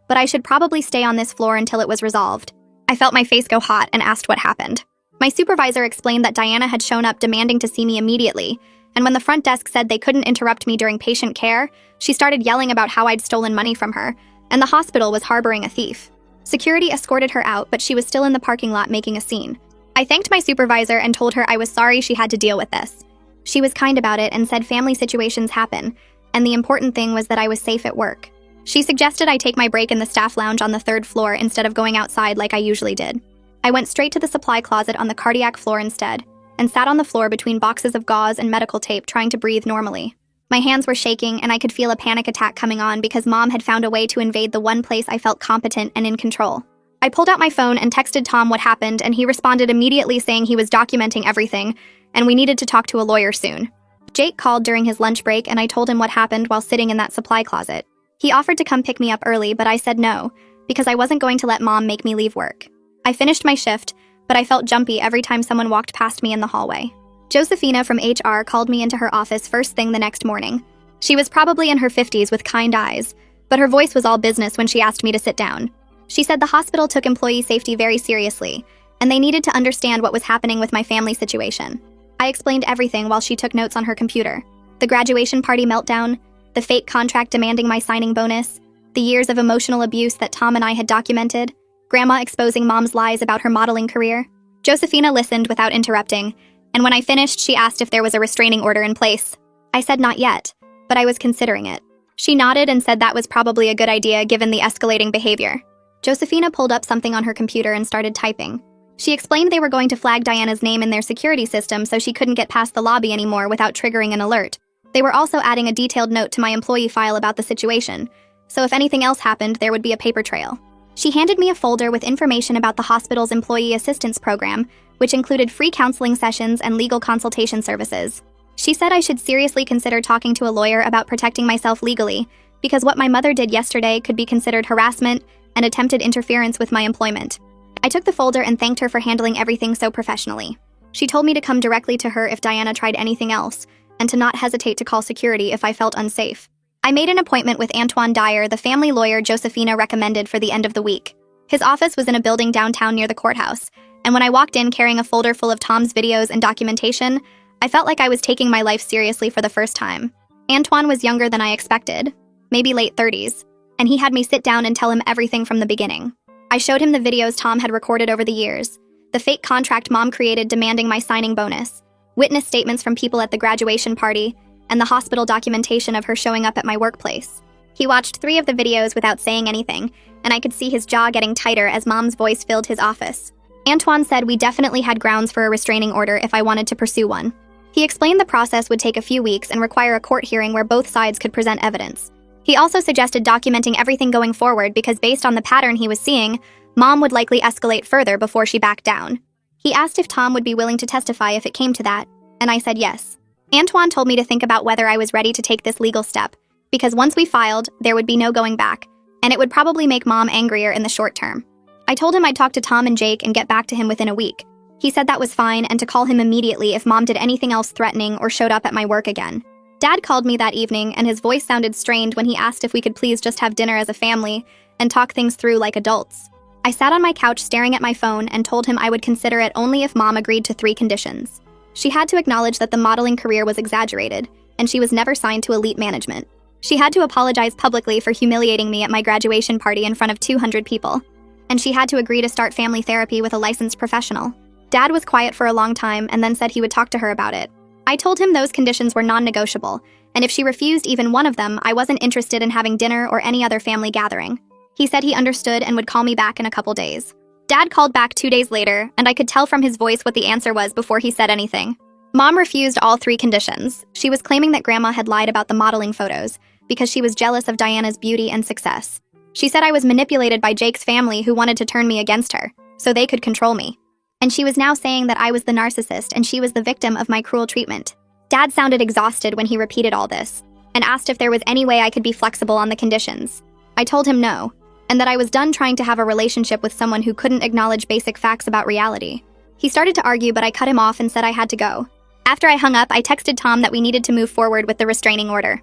[SPEAKER 1] but I should probably stay on this floor until it was resolved. I felt my face go hot and asked what happened. My supervisor explained that Diana had shown up demanding to see me immediately, and when the front desk said they couldn't interrupt me during patient care, she started yelling about how I'd stolen money from her, and the hospital was harboring a thief. Security escorted her out, but she was still in the parking lot making a scene. I thanked my supervisor and told her I was sorry she had to deal with this. She was kind about it and said family situations happen, and the important thing was that I was safe at work. She suggested I take my break in the staff lounge on the 3rd floor instead of going outside like I usually did. I went straight to the supply closet on the cardiac floor instead, and sat on the floor between boxes of gauze and medical tape trying to breathe normally. My hands were shaking and I could feel a panic attack coming on because Mom had found a way to invade the one place I felt competent and in control. I pulled out my phone and texted Tom what happened, and he responded immediately saying he was documenting everything and we needed to talk to a lawyer soon. Jake called during his lunch break and I told him what happened while sitting in that supply closet. He offered to come pick me up early, but I said no, because I wasn't going to let Mom make me leave work. I finished my shift, but I felt jumpy every time someone walked past me in the hallway. Josephina from HR called me into her office first thing the next morning. She was probably in her 50s with kind eyes, but her voice was all business when she asked me to sit down. She said the hospital took employee safety very seriously, and they needed to understand what was happening with my family situation. I explained everything while she took notes on her computer. The graduation party meltdown, the fake contract demanding my signing bonus, the years of emotional abuse that Tom and I had documented, Grandma exposing Mom's lies about her modeling career. Josephina listened without interrupting, and when I finished, she asked if there was a restraining order in place. I said not yet, but I was considering it. She nodded and said that was probably a good idea given the escalating behavior. Josephina pulled up something on her computer and started typing. She explained they were going to flag Diana's name in their security system so she couldn't get past the lobby anymore without triggering an alert. They were also adding a detailed note to my employee file about the situation, so if anything else happened, there would be a paper trail. She handed me a folder with information about the hospital's employee assistance program, which included free counseling sessions and legal consultation services. She said I should seriously consider talking to a lawyer about protecting myself legally, because what my mother did yesterday could be considered harassment and attempted interference with my employment. I took the folder and thanked her for handling everything so professionally. She told me to come directly to her if Diana tried anything else, and to not hesitate to call security if I felt unsafe. I made an appointment with Antoine Dyer, the family lawyer Josephina recommended for the end of the week. His office was in a building downtown near the courthouse, and when I walked in carrying a folder full of Tom's videos and documentation, I felt like I was taking my life seriously for the first time. Antoine was younger than I expected, maybe late 30s, and he had me sit down and tell him everything from the beginning. I showed him the videos Tom had recorded over the years, the fake contract Mom created demanding my signing bonus, witness statements from people at the graduation party, and the hospital documentation of her showing up at my workplace. He watched 3 of the videos without saying anything, and I could see his jaw getting tighter as Mom's voice filled his office. Antoine said we definitely had grounds for a restraining order if I wanted to pursue one. He explained the process would take a few weeks and require a court hearing where both sides could present evidence. He also suggested documenting everything going forward because based on the pattern he was seeing, Mom would likely escalate further before she backed down. He asked if Tom would be willing to testify if it came to that, and I said yes. Antoine told me to think about whether I was ready to take this legal step, because once we filed, there would be no going back, and it would probably make Mom angrier in the short term. I told him I'd talk to Tom and Jake and get back to him within a week. He said that was fine and to call him immediately if Mom did anything else threatening or showed up at my work again. Dad called me that evening, and his voice sounded strained when he asked if we could please just have dinner as a family and talk things through like adults. I sat on my couch staring at my phone and told him I would consider it only if Mom agreed to 3 conditions. She had to acknowledge that the modeling career was exaggerated, and she was never signed to elite management. She had to apologize publicly for humiliating me at my graduation party in front of 200 people. and she had to agree to start family therapy with a licensed professional. Dad was quiet for a long time and then said he would talk to her about it. I told him those conditions were non-negotiable, and if she refused even one of them, I wasn't interested in having dinner or any other family gathering. He said he understood and would call me back in a couple days. Dad called back 2 days later, and I could tell from his voice what the answer was before he said anything. Mom refused all 3 conditions. She was claiming that Grandma had lied about the modeling photos because she was jealous of Diana's beauty and success. She said I was manipulated by Jake's family who wanted to turn me against her, so they could control me. And she was now saying that I was the narcissist and she was the victim of my cruel treatment. Dad sounded exhausted when he repeated all this, and asked if there was any way I could be flexible on the conditions. I told him no, and that I was done trying to have a relationship with someone who couldn't acknowledge basic facts about reality. He started to argue, but I cut him off and said I had to go. After I hung up, I texted Tom that we needed to move forward with the restraining order.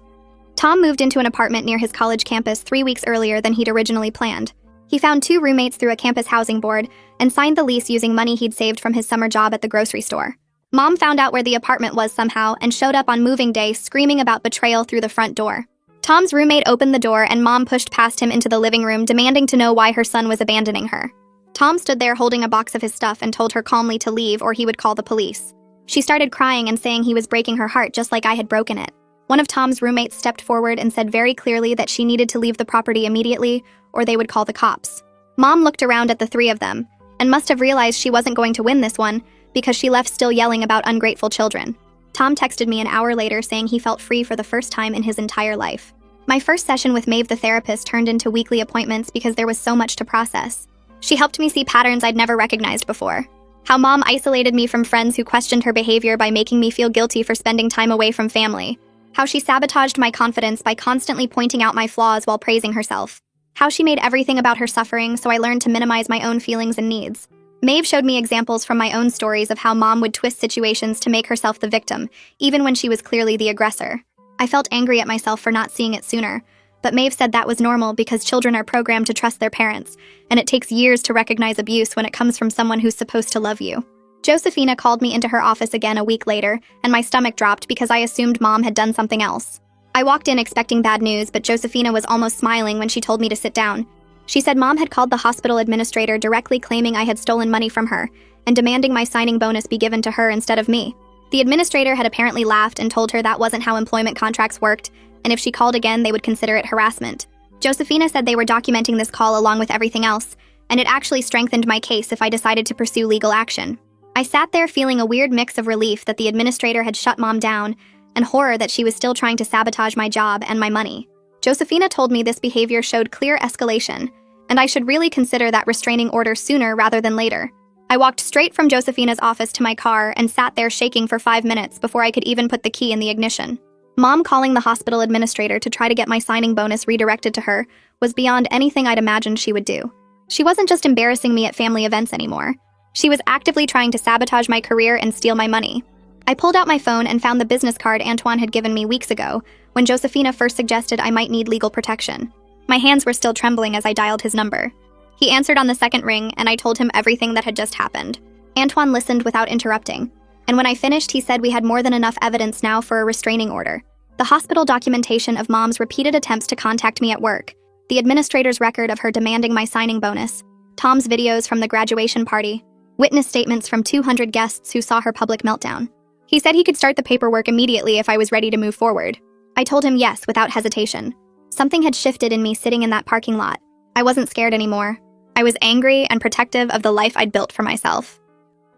[SPEAKER 1] Tom moved into an apartment near his college campus 3 weeks earlier than he'd originally planned. He found 2 roommates through a campus housing board and signed the lease using money he'd saved from his summer job at the grocery store. Mom found out where the apartment was somehow and showed up on moving day screaming about betrayal through the front door. Tom's roommate opened the door and Mom pushed past him into the living room, demanding to know why her son was abandoning her. Tom stood there holding a box of his stuff and told her calmly to leave or he would call the police. She started crying and saying he was breaking her heart just like I had broken it. One of Tom's roommates stepped forward and said very clearly that she needed to leave the property immediately or they would call the cops. Mom looked around at the 3 of them and must have realized she wasn't going to win this one because she left still yelling about ungrateful children. Tom texted me an hour later saying he felt free for the first time in his entire life. My first session with Maeve the therapist turned into weekly appointments because there was so much to process. She helped me see patterns I'd never recognized before. How Mom isolated me from friends who questioned her behavior by making me feel guilty for spending time away from family. How she sabotaged my confidence by constantly pointing out my flaws while praising herself. How she made everything about her suffering, so I learned to minimize my own feelings and needs. Maeve showed me examples from my own stories of how Mom would twist situations to make herself the victim, even when she was clearly the aggressor. I felt angry at myself for not seeing it sooner, but Maeve said that was normal because children are programmed to trust their parents, and it takes years to recognize abuse when it comes from someone who's supposed to love you. Josephina called me into her office again a week later, and my stomach dropped because I assumed Mom had done something else. I walked in expecting bad news, but Josephina was almost smiling when she told me to sit down. She said Mom had called the hospital administrator directly claiming I had stolen money from her and demanding my signing bonus be given to her instead of me. The administrator had apparently laughed and told her that wasn't how employment contracts worked, and if she called again, they would consider it harassment. Josephina said they were documenting this call along with everything else, and it actually strengthened my case if I decided to pursue legal action. I sat there feeling a weird mix of relief that the administrator had shut Mom down and horror that she was still trying to sabotage my job and my money. Josephina told me this behavior showed clear escalation, and I should really consider that restraining order sooner rather than later. I walked straight from Josephina's office to my car and sat there shaking for 5 minutes before I could even put the key in the ignition. Mom calling the hospital administrator to try to get my signing bonus redirected to her was beyond anything I'd imagined she would do. She wasn't just embarrassing me at family events anymore. She was actively trying to sabotage my career and steal my money. I pulled out my phone and found the business card Antoine had given me weeks ago when Josephina first suggested I might need legal protection. My hands were still trembling as I dialed his number. He answered on the second ring, and I told him everything that had just happened. Antoine listened without interrupting, and when I finished, he said we had more than enough evidence now for a restraining order. The hospital documentation of Mom's repeated attempts to contact me at work, the administrator's record of her demanding my signing bonus, Tom's videos from the graduation party, witness statements from 200 guests who saw her public meltdown. He said he could start the paperwork immediately if I was ready to move forward. I told him yes without hesitation. Something had shifted in me sitting in that parking lot. I wasn't scared anymore. I was angry and protective of the life I'd built for myself.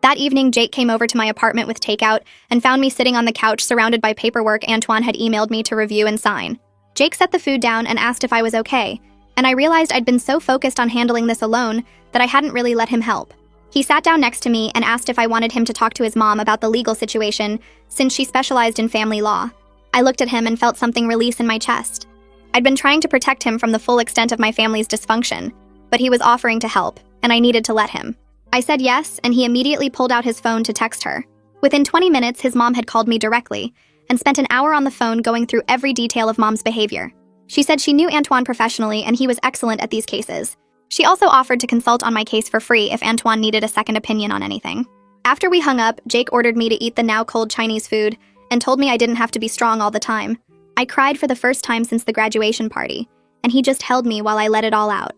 [SPEAKER 1] That evening, Jake came over to my apartment with takeout and found me sitting on the couch surrounded by paperwork Antoine had emailed me to review and sign. Jake set the food down and asked if I was okay, and I realized I'd been so focused on handling this alone that I hadn't really let him help. He sat down next to me and asked if I wanted him to talk to his mom about the legal situation since she specialized in family law. I looked at him and felt something release in my chest. I'd been trying to protect him from the full extent of my family's dysfunction, but he was offering to help, and I needed to let him. I said yes, and he immediately pulled out his phone to text her. Within 20 minutes, his mom had called me directly and spent an hour on the phone going through every detail of Mom's behavior. She said she knew Antoine professionally and he was excellent at these cases. She also offered to consult on my case for free if Antoine needed a second opinion on anything. After we hung up, Jake ordered me to eat the now cold Chinese food and told me I didn't have to be strong all the time. I cried for the first time since the graduation party, and he just held me while I let it all out.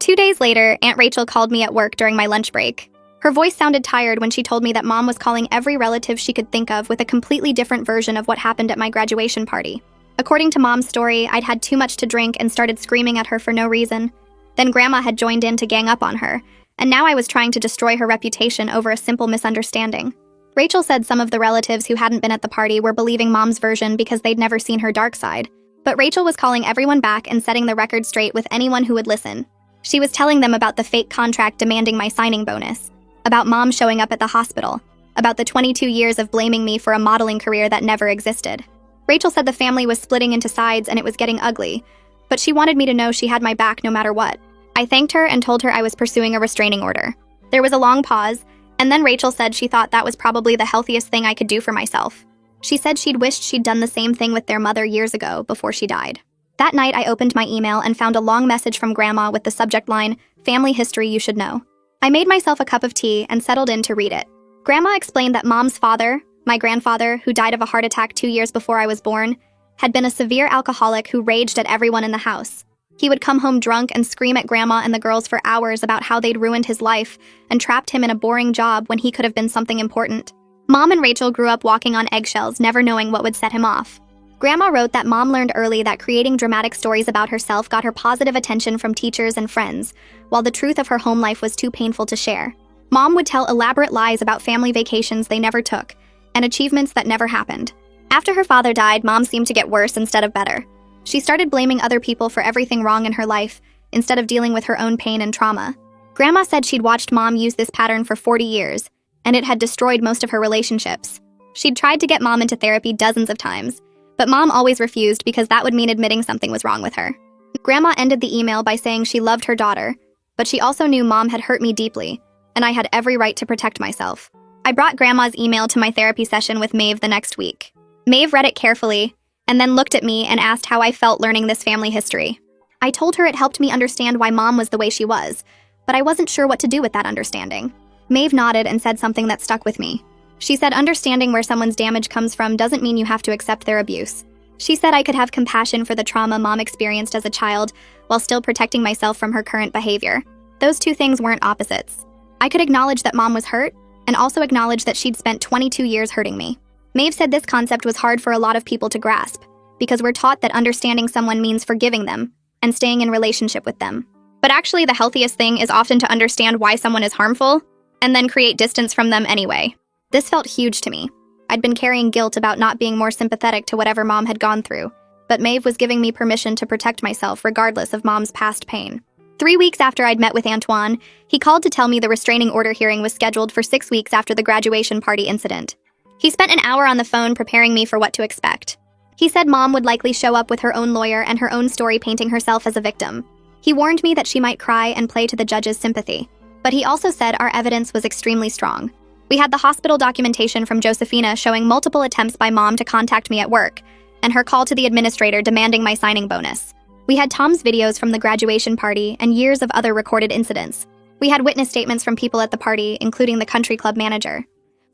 [SPEAKER 1] 2 days later, Aunt Rachel called me at work during my lunch break. Her voice sounded tired when she told me that Mom was calling every relative she could think of with a completely different version of what happened at my graduation party. According to Mom's story, I'd had too much to drink and started screaming at her for no reason. Then Grandma had joined in to gang up on her, and now I was trying to destroy her reputation over a simple misunderstanding. Rachel said some of the relatives who hadn't been at the party were believing Mom's version because they'd never seen her dark side. But Rachel was calling everyone back and setting the record straight with anyone who would listen. She was telling them about the fake contract demanding my signing bonus, about Mom showing up at the hospital, about the 22 years of blaming me for a modeling career that never existed. Rachel said the family was splitting into sides and it was getting ugly, but she wanted me to know she had my back no matter what. I thanked her and told her I was pursuing a restraining order. There was a long pause, and then Rachel said she thought that was probably the healthiest thing I could do for myself. She said she'd wished she'd done the same thing with their mother years ago before she died. That night, I opened my email and found a long message from Grandma with the subject line, "Family History You Should Know." I made myself a cup of tea and settled in to read it. Grandma explained that Mom's father, my grandfather, who died of a heart attack 2 years before I was born, had been a severe alcoholic who raged at everyone in the house. He would come home drunk and scream at Grandma and the girls for hours about how they'd ruined his life and trapped him in a boring job when he could have been something important. Mom and Rachel grew up walking on eggshells, never knowing what would set him off. Grandma wrote that Mom learned early that creating dramatic stories about herself got her positive attention from teachers and friends, while the truth of her home life was too painful to share. Mom would tell elaborate lies about family vacations they never took, and achievements that never happened. After her father died, Mom seemed to get worse instead of better. She started blaming other people for everything wrong in her life, instead of dealing with her own pain and trauma. Grandma said she'd watched Mom use this pattern for 40 years, and it had destroyed most of her relationships. She'd tried to get Mom into therapy dozens of times, but Mom always refused because that would mean admitting something was wrong with her. Grandma ended the email by saying she loved her daughter, but she also knew Mom had hurt me deeply, and I had every right to protect myself. I brought Grandma's email to my therapy session with Maeve the next week. Maeve read it carefully, and then looked at me and asked how I felt learning this family history. I told her it helped me understand why Mom was the way she was, but I wasn't sure what to do with that understanding. Maeve nodded and said something that stuck with me. She said understanding where someone's damage comes from doesn't mean you have to accept their abuse. She said I could have compassion for the trauma Mom experienced as a child while still protecting myself from her current behavior. Those two things weren't opposites. I could acknowledge that Mom was hurt and also acknowledge that she'd spent 22 years hurting me. Maeve said this concept was hard for a lot of people to grasp because we're taught that understanding someone means forgiving them and staying in relationship with them. But actually, the healthiest thing is often to understand why someone is harmful and then create distance from them anyway. This felt huge to me. I'd been carrying guilt about not being more sympathetic to whatever Mom had gone through, but Maeve was giving me permission to protect myself regardless of Mom's past pain. 3 weeks after I'd met with Antoine, he called to tell me the restraining order hearing was scheduled for 6 weeks after the graduation party incident. He spent an hour on the phone preparing me for what to expect. He said Mom would likely show up with her own lawyer and her own story painting herself as a victim. He warned me that she might cry and play to the judge's sympathy, but he also said our evidence was extremely strong. We had the hospital documentation from Josephina showing multiple attempts by Mom to contact me at work, and her call to the administrator demanding my signing bonus. We had Tom's videos from the graduation party and years of other recorded incidents. We had witness statements from people at the party, including the country club manager.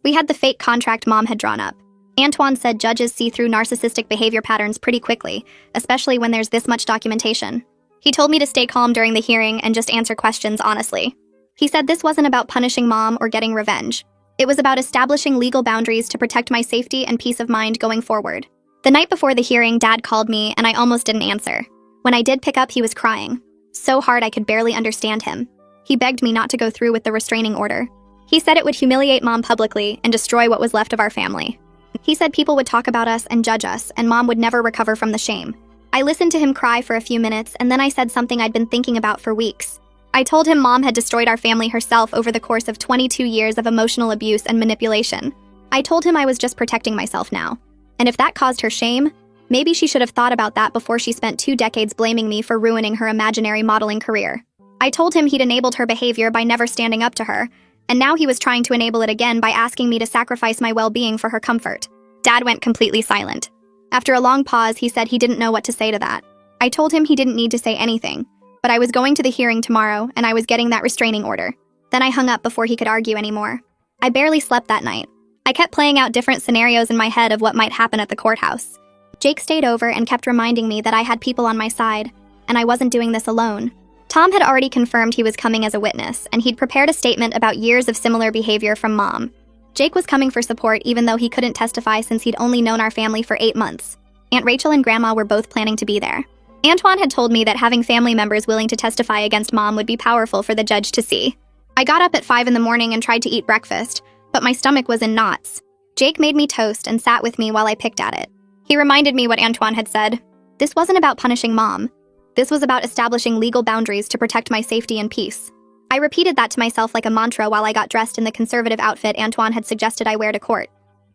[SPEAKER 1] We had the fake contract Mom had drawn up. Antoine said judges see through narcissistic behavior patterns pretty quickly, especially when there's this much documentation. He told me to stay calm during the hearing and just answer questions honestly. He said this wasn't about punishing Mom or getting revenge. It was about establishing legal boundaries to protect my safety and peace of mind going forward. The night before the hearing, Dad called me and I almost didn't answer. When I did pick up, he was crying. So hard I could barely understand him. He begged me not to go through with the restraining order. He said it would humiliate Mom publicly and destroy what was left of our family. He said people would talk about us and judge us, and Mom would never recover from the shame. I listened to him cry for a few minutes, and then I said something I'd been thinking about for weeks. I told him Mom had destroyed our family herself over the course of 22 years of emotional abuse and manipulation. I told him I was just protecting myself now. And if that caused her shame, maybe she should have thought about that before she spent 2 decades blaming me for ruining her imaginary modeling career. I told him he'd enabled her behavior by never standing up to her, and now he was trying to enable it again by asking me to sacrifice my well-being for her comfort. Dad went completely silent. After a long pause, he said he didn't know what to say to that. I told him he didn't need to say anything, but I was going to the hearing tomorrow, and I was getting that restraining order. Then I hung up before he could argue anymore. I barely slept that night. I kept playing out different scenarios in my head of what might happen at the courthouse. Jake stayed over and kept reminding me that I had people on my side, and I wasn't doing this alone. Tom had already confirmed he was coming as a witness, and he'd prepared a statement about years of similar behavior from Mom. Jake was coming for support even though he couldn't testify since he'd only known our family for 8 months. Aunt Rachel and Grandma were both planning to be there. Antoine had told me that having family members willing to testify against Mom would be powerful for the judge to see. I got up at 5 in the morning and tried to eat breakfast, but my stomach was in knots. Jake made me toast and sat with me while I picked at it. He reminded me what Antoine had said. This wasn't about punishing Mom. This was about establishing legal boundaries to protect my safety and peace. I repeated that to myself like a mantra while I got dressed in the conservative outfit Antoine had suggested I wear to court.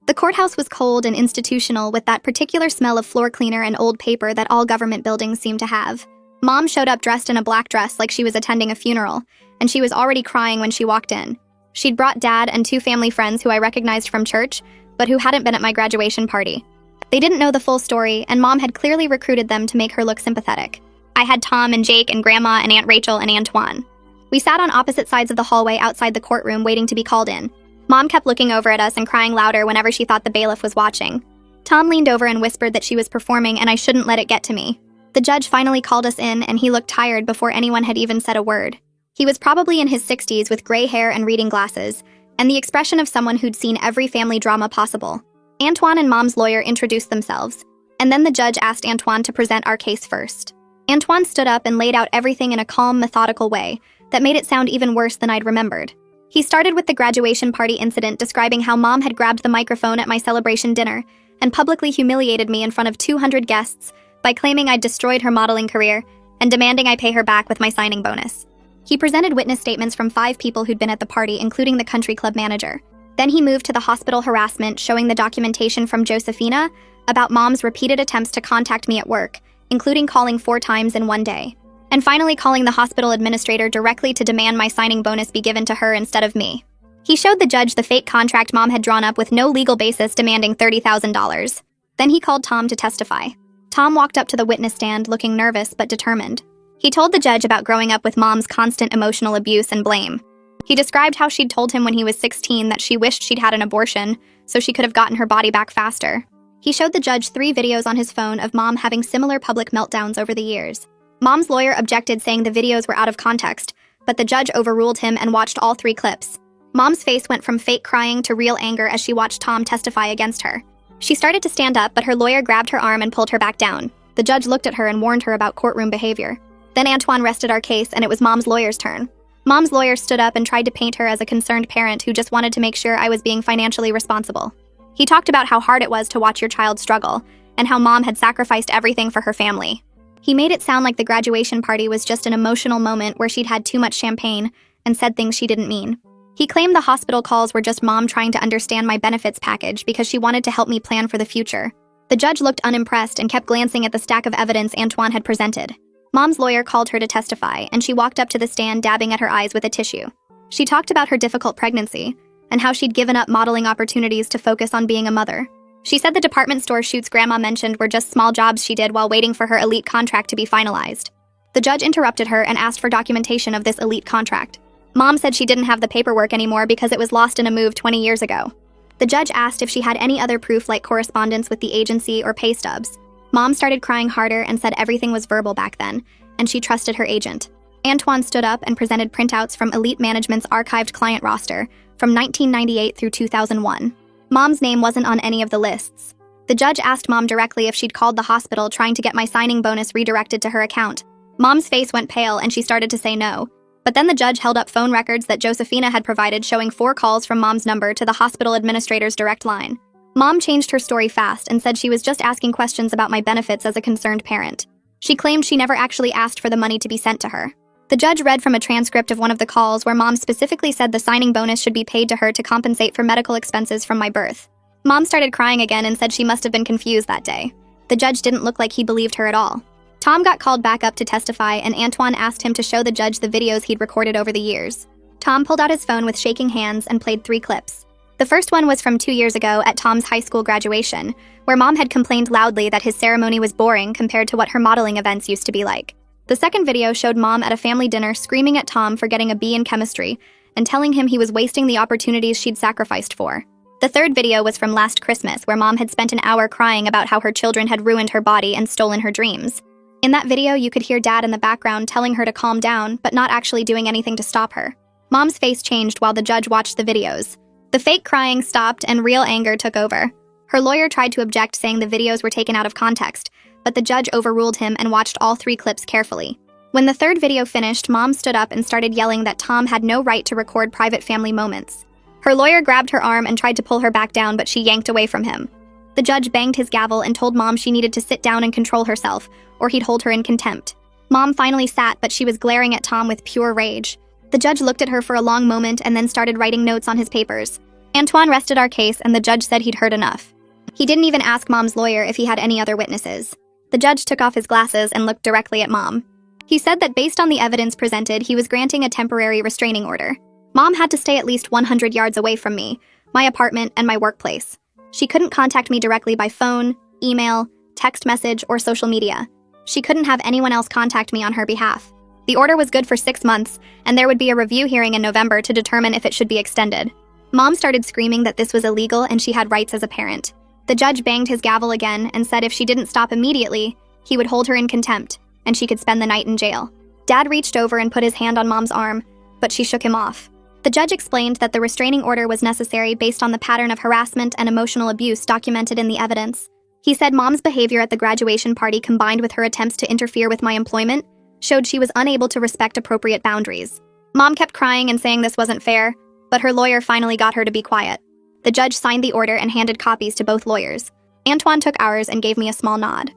[SPEAKER 1] The courthouse was cold and institutional with that particular smell of floor cleaner and old paper that all government buildings seem to have. Mom showed up dressed in a black dress like she was attending a funeral, and she was already crying when she walked in. She'd brought Dad and 2 family friends who I recognized from church, but who hadn't been at my graduation party. They didn't know the full story, and Mom had clearly recruited them to make her look sympathetic. I had Tom and Jake and Grandma and Aunt Rachel and Antoine. We sat on opposite sides of the hallway outside the courtroom waiting to be called in. Mom kept looking over at us and crying louder whenever she thought the bailiff was watching. Tom leaned over and whispered that she was performing and I shouldn't let it get to me. The judge finally called us in and he looked tired before anyone had even said a word. He was probably in his 60s with gray hair and reading glasses, and the expression of someone who'd seen every family drama possible. Antoine and Mom's lawyer introduced themselves, and then the judge asked Antoine to present our case first. Antoine stood up and laid out everything in a calm, methodical way that made it sound even worse than I'd remembered. He started with the graduation party incident, describing how Mom had grabbed the microphone at my celebration dinner and publicly humiliated me in front of 200 guests by claiming I'd destroyed her modeling career and demanding I pay her back with my signing bonus. He presented witness statements from 5 people who'd been at the party, including the country club manager. Then he moved to the hospital harassment, showing the documentation from Josephina about Mom's repeated attempts to contact me at work, including calling 4 times in one day. And finally calling the hospital administrator directly to demand my signing bonus be given to her instead of me. He showed the judge the fake contract Mom had drawn up with no legal basis demanding $30,000. Then he called Tom to testify. Tom walked up to the witness stand looking nervous but determined. He told the judge about growing up with Mom's constant emotional abuse and blame. He described how she'd told him when he was 16 that she wished she'd had an abortion so she could have gotten her body back faster. He showed the judge 3 videos on his phone of Mom having similar public meltdowns over the years. Mom's lawyer objected, saying the videos were out of context, but the judge overruled him and watched all 3 clips. Mom's face went from fake crying to real anger as she watched Tom testify against her. She started to stand up, but her lawyer grabbed her arm and pulled her back down. The judge looked at her and warned her about courtroom behavior. Then Antoine rested our case, and it was Mom's lawyer's turn. Mom's lawyer stood up and tried to paint her as a concerned parent who just wanted to make sure I was being financially responsible. He talked about how hard it was to watch your child struggle, and how Mom had sacrificed everything for her family. He made it sound like the graduation party was just an emotional moment where she'd had too much champagne and said things she didn't mean. He claimed the hospital calls were just Mom trying to understand my benefits package because she wanted to help me plan for the future. The judge looked unimpressed and kept glancing at the stack of evidence Antoine had presented. Mom's lawyer called her to testify, and she walked up to the stand dabbing at her eyes with a tissue. She talked about her difficult pregnancy and how she'd given up modeling opportunities to focus on being a mother. She said the department store shoots Grandma mentioned were just small jobs she did while waiting for her elite contract to be finalized. The judge interrupted her and asked for documentation of this elite contract. Mom said she didn't have the paperwork anymore because it was lost in a move 20 years ago. The judge asked if she had any other proof like correspondence with the agency or pay stubs. Mom started crying harder and said everything was verbal back then, and she trusted her agent. Antoine stood up and presented printouts from Elite Management's archived client roster from 1998 through 2001. Mom's name wasn't on any of the lists. The judge asked Mom directly if she'd called the hospital trying to get my signing bonus redirected to her account. Mom's face went pale and she started to say no. But then the judge held up phone records that Josephina had provided showing 4 calls from Mom's number to the hospital administrator's direct line. Mom changed her story fast and said she was just asking questions about my benefits as a concerned parent. She claimed she never actually asked for the money to be sent to her. The judge read from a transcript of one of the calls where Mom specifically said the signing bonus should be paid to her to compensate for medical expenses from my birth. Mom started crying again and said she must have been confused that day. The judge didn't look like he believed her at all. Tom got called back up to testify, and Antoine asked him to show the judge the videos he'd recorded over the years. Tom pulled out his phone with shaking hands and played 3 clips. The first one was from 2 years ago at Tom's high school graduation, where Mom had complained loudly that his ceremony was boring compared to what her modeling events used to be like. The second video showed Mom at a family dinner screaming at Tom for getting a B in chemistry and telling him he was wasting the opportunities she'd sacrificed for. The third video was from last Christmas, where Mom had spent an hour crying about how her children had ruined her body and stolen her dreams. In that video, you could hear Dad in the background telling her to calm down, but not actually doing anything to stop her. Mom's face changed while the judge watched the videos. The fake crying stopped and real anger took over. Her lawyer tried to object, saying the videos were taken out of context, but the judge overruled him and watched all 3 clips carefully. When the 3rd video finished, Mom stood up and started yelling that Tom had no right to record private family moments. Her lawyer grabbed her arm and tried to pull her back down, but she yanked away from him. The judge banged his gavel and told Mom she needed to sit down and control herself, or he'd hold her in contempt. Mom finally sat, but she was glaring at Tom with pure rage. The judge looked at her for a long moment and then started writing notes on his papers. Antoine rested our case, and the judge said he'd heard enough. He didn't even ask Mom's lawyer if he had any other witnesses. The judge took off his glasses and looked directly at Mom. He said that based on the evidence presented, he was granting a temporary restraining order. Mom had to stay at least 100 yards away from me, my apartment, and my workplace. She couldn't contact me directly by phone, email, text message, or social media. She couldn't have anyone else contact me on her behalf. The order was good for 6 months, and there would be a review hearing in November to determine if it should be extended. Mom started screaming that this was illegal and she had rights as a parent. The judge banged his gavel again and said if she didn't stop immediately, he would hold her in contempt, and she could spend the night in jail. Dad reached over and put his hand on Mom's arm, but she shook him off. The judge explained that the restraining order was necessary based on the pattern of harassment and emotional abuse documented in the evidence. He said Mom's behavior at the graduation party, combined with her attempts to interfere with my employment, showed she was unable to respect appropriate boundaries. Mom kept crying and saying this wasn't fair, but her lawyer finally got her to be quiet. The judge signed the order and handed copies to both lawyers. Antoine took ours and gave me a small nod.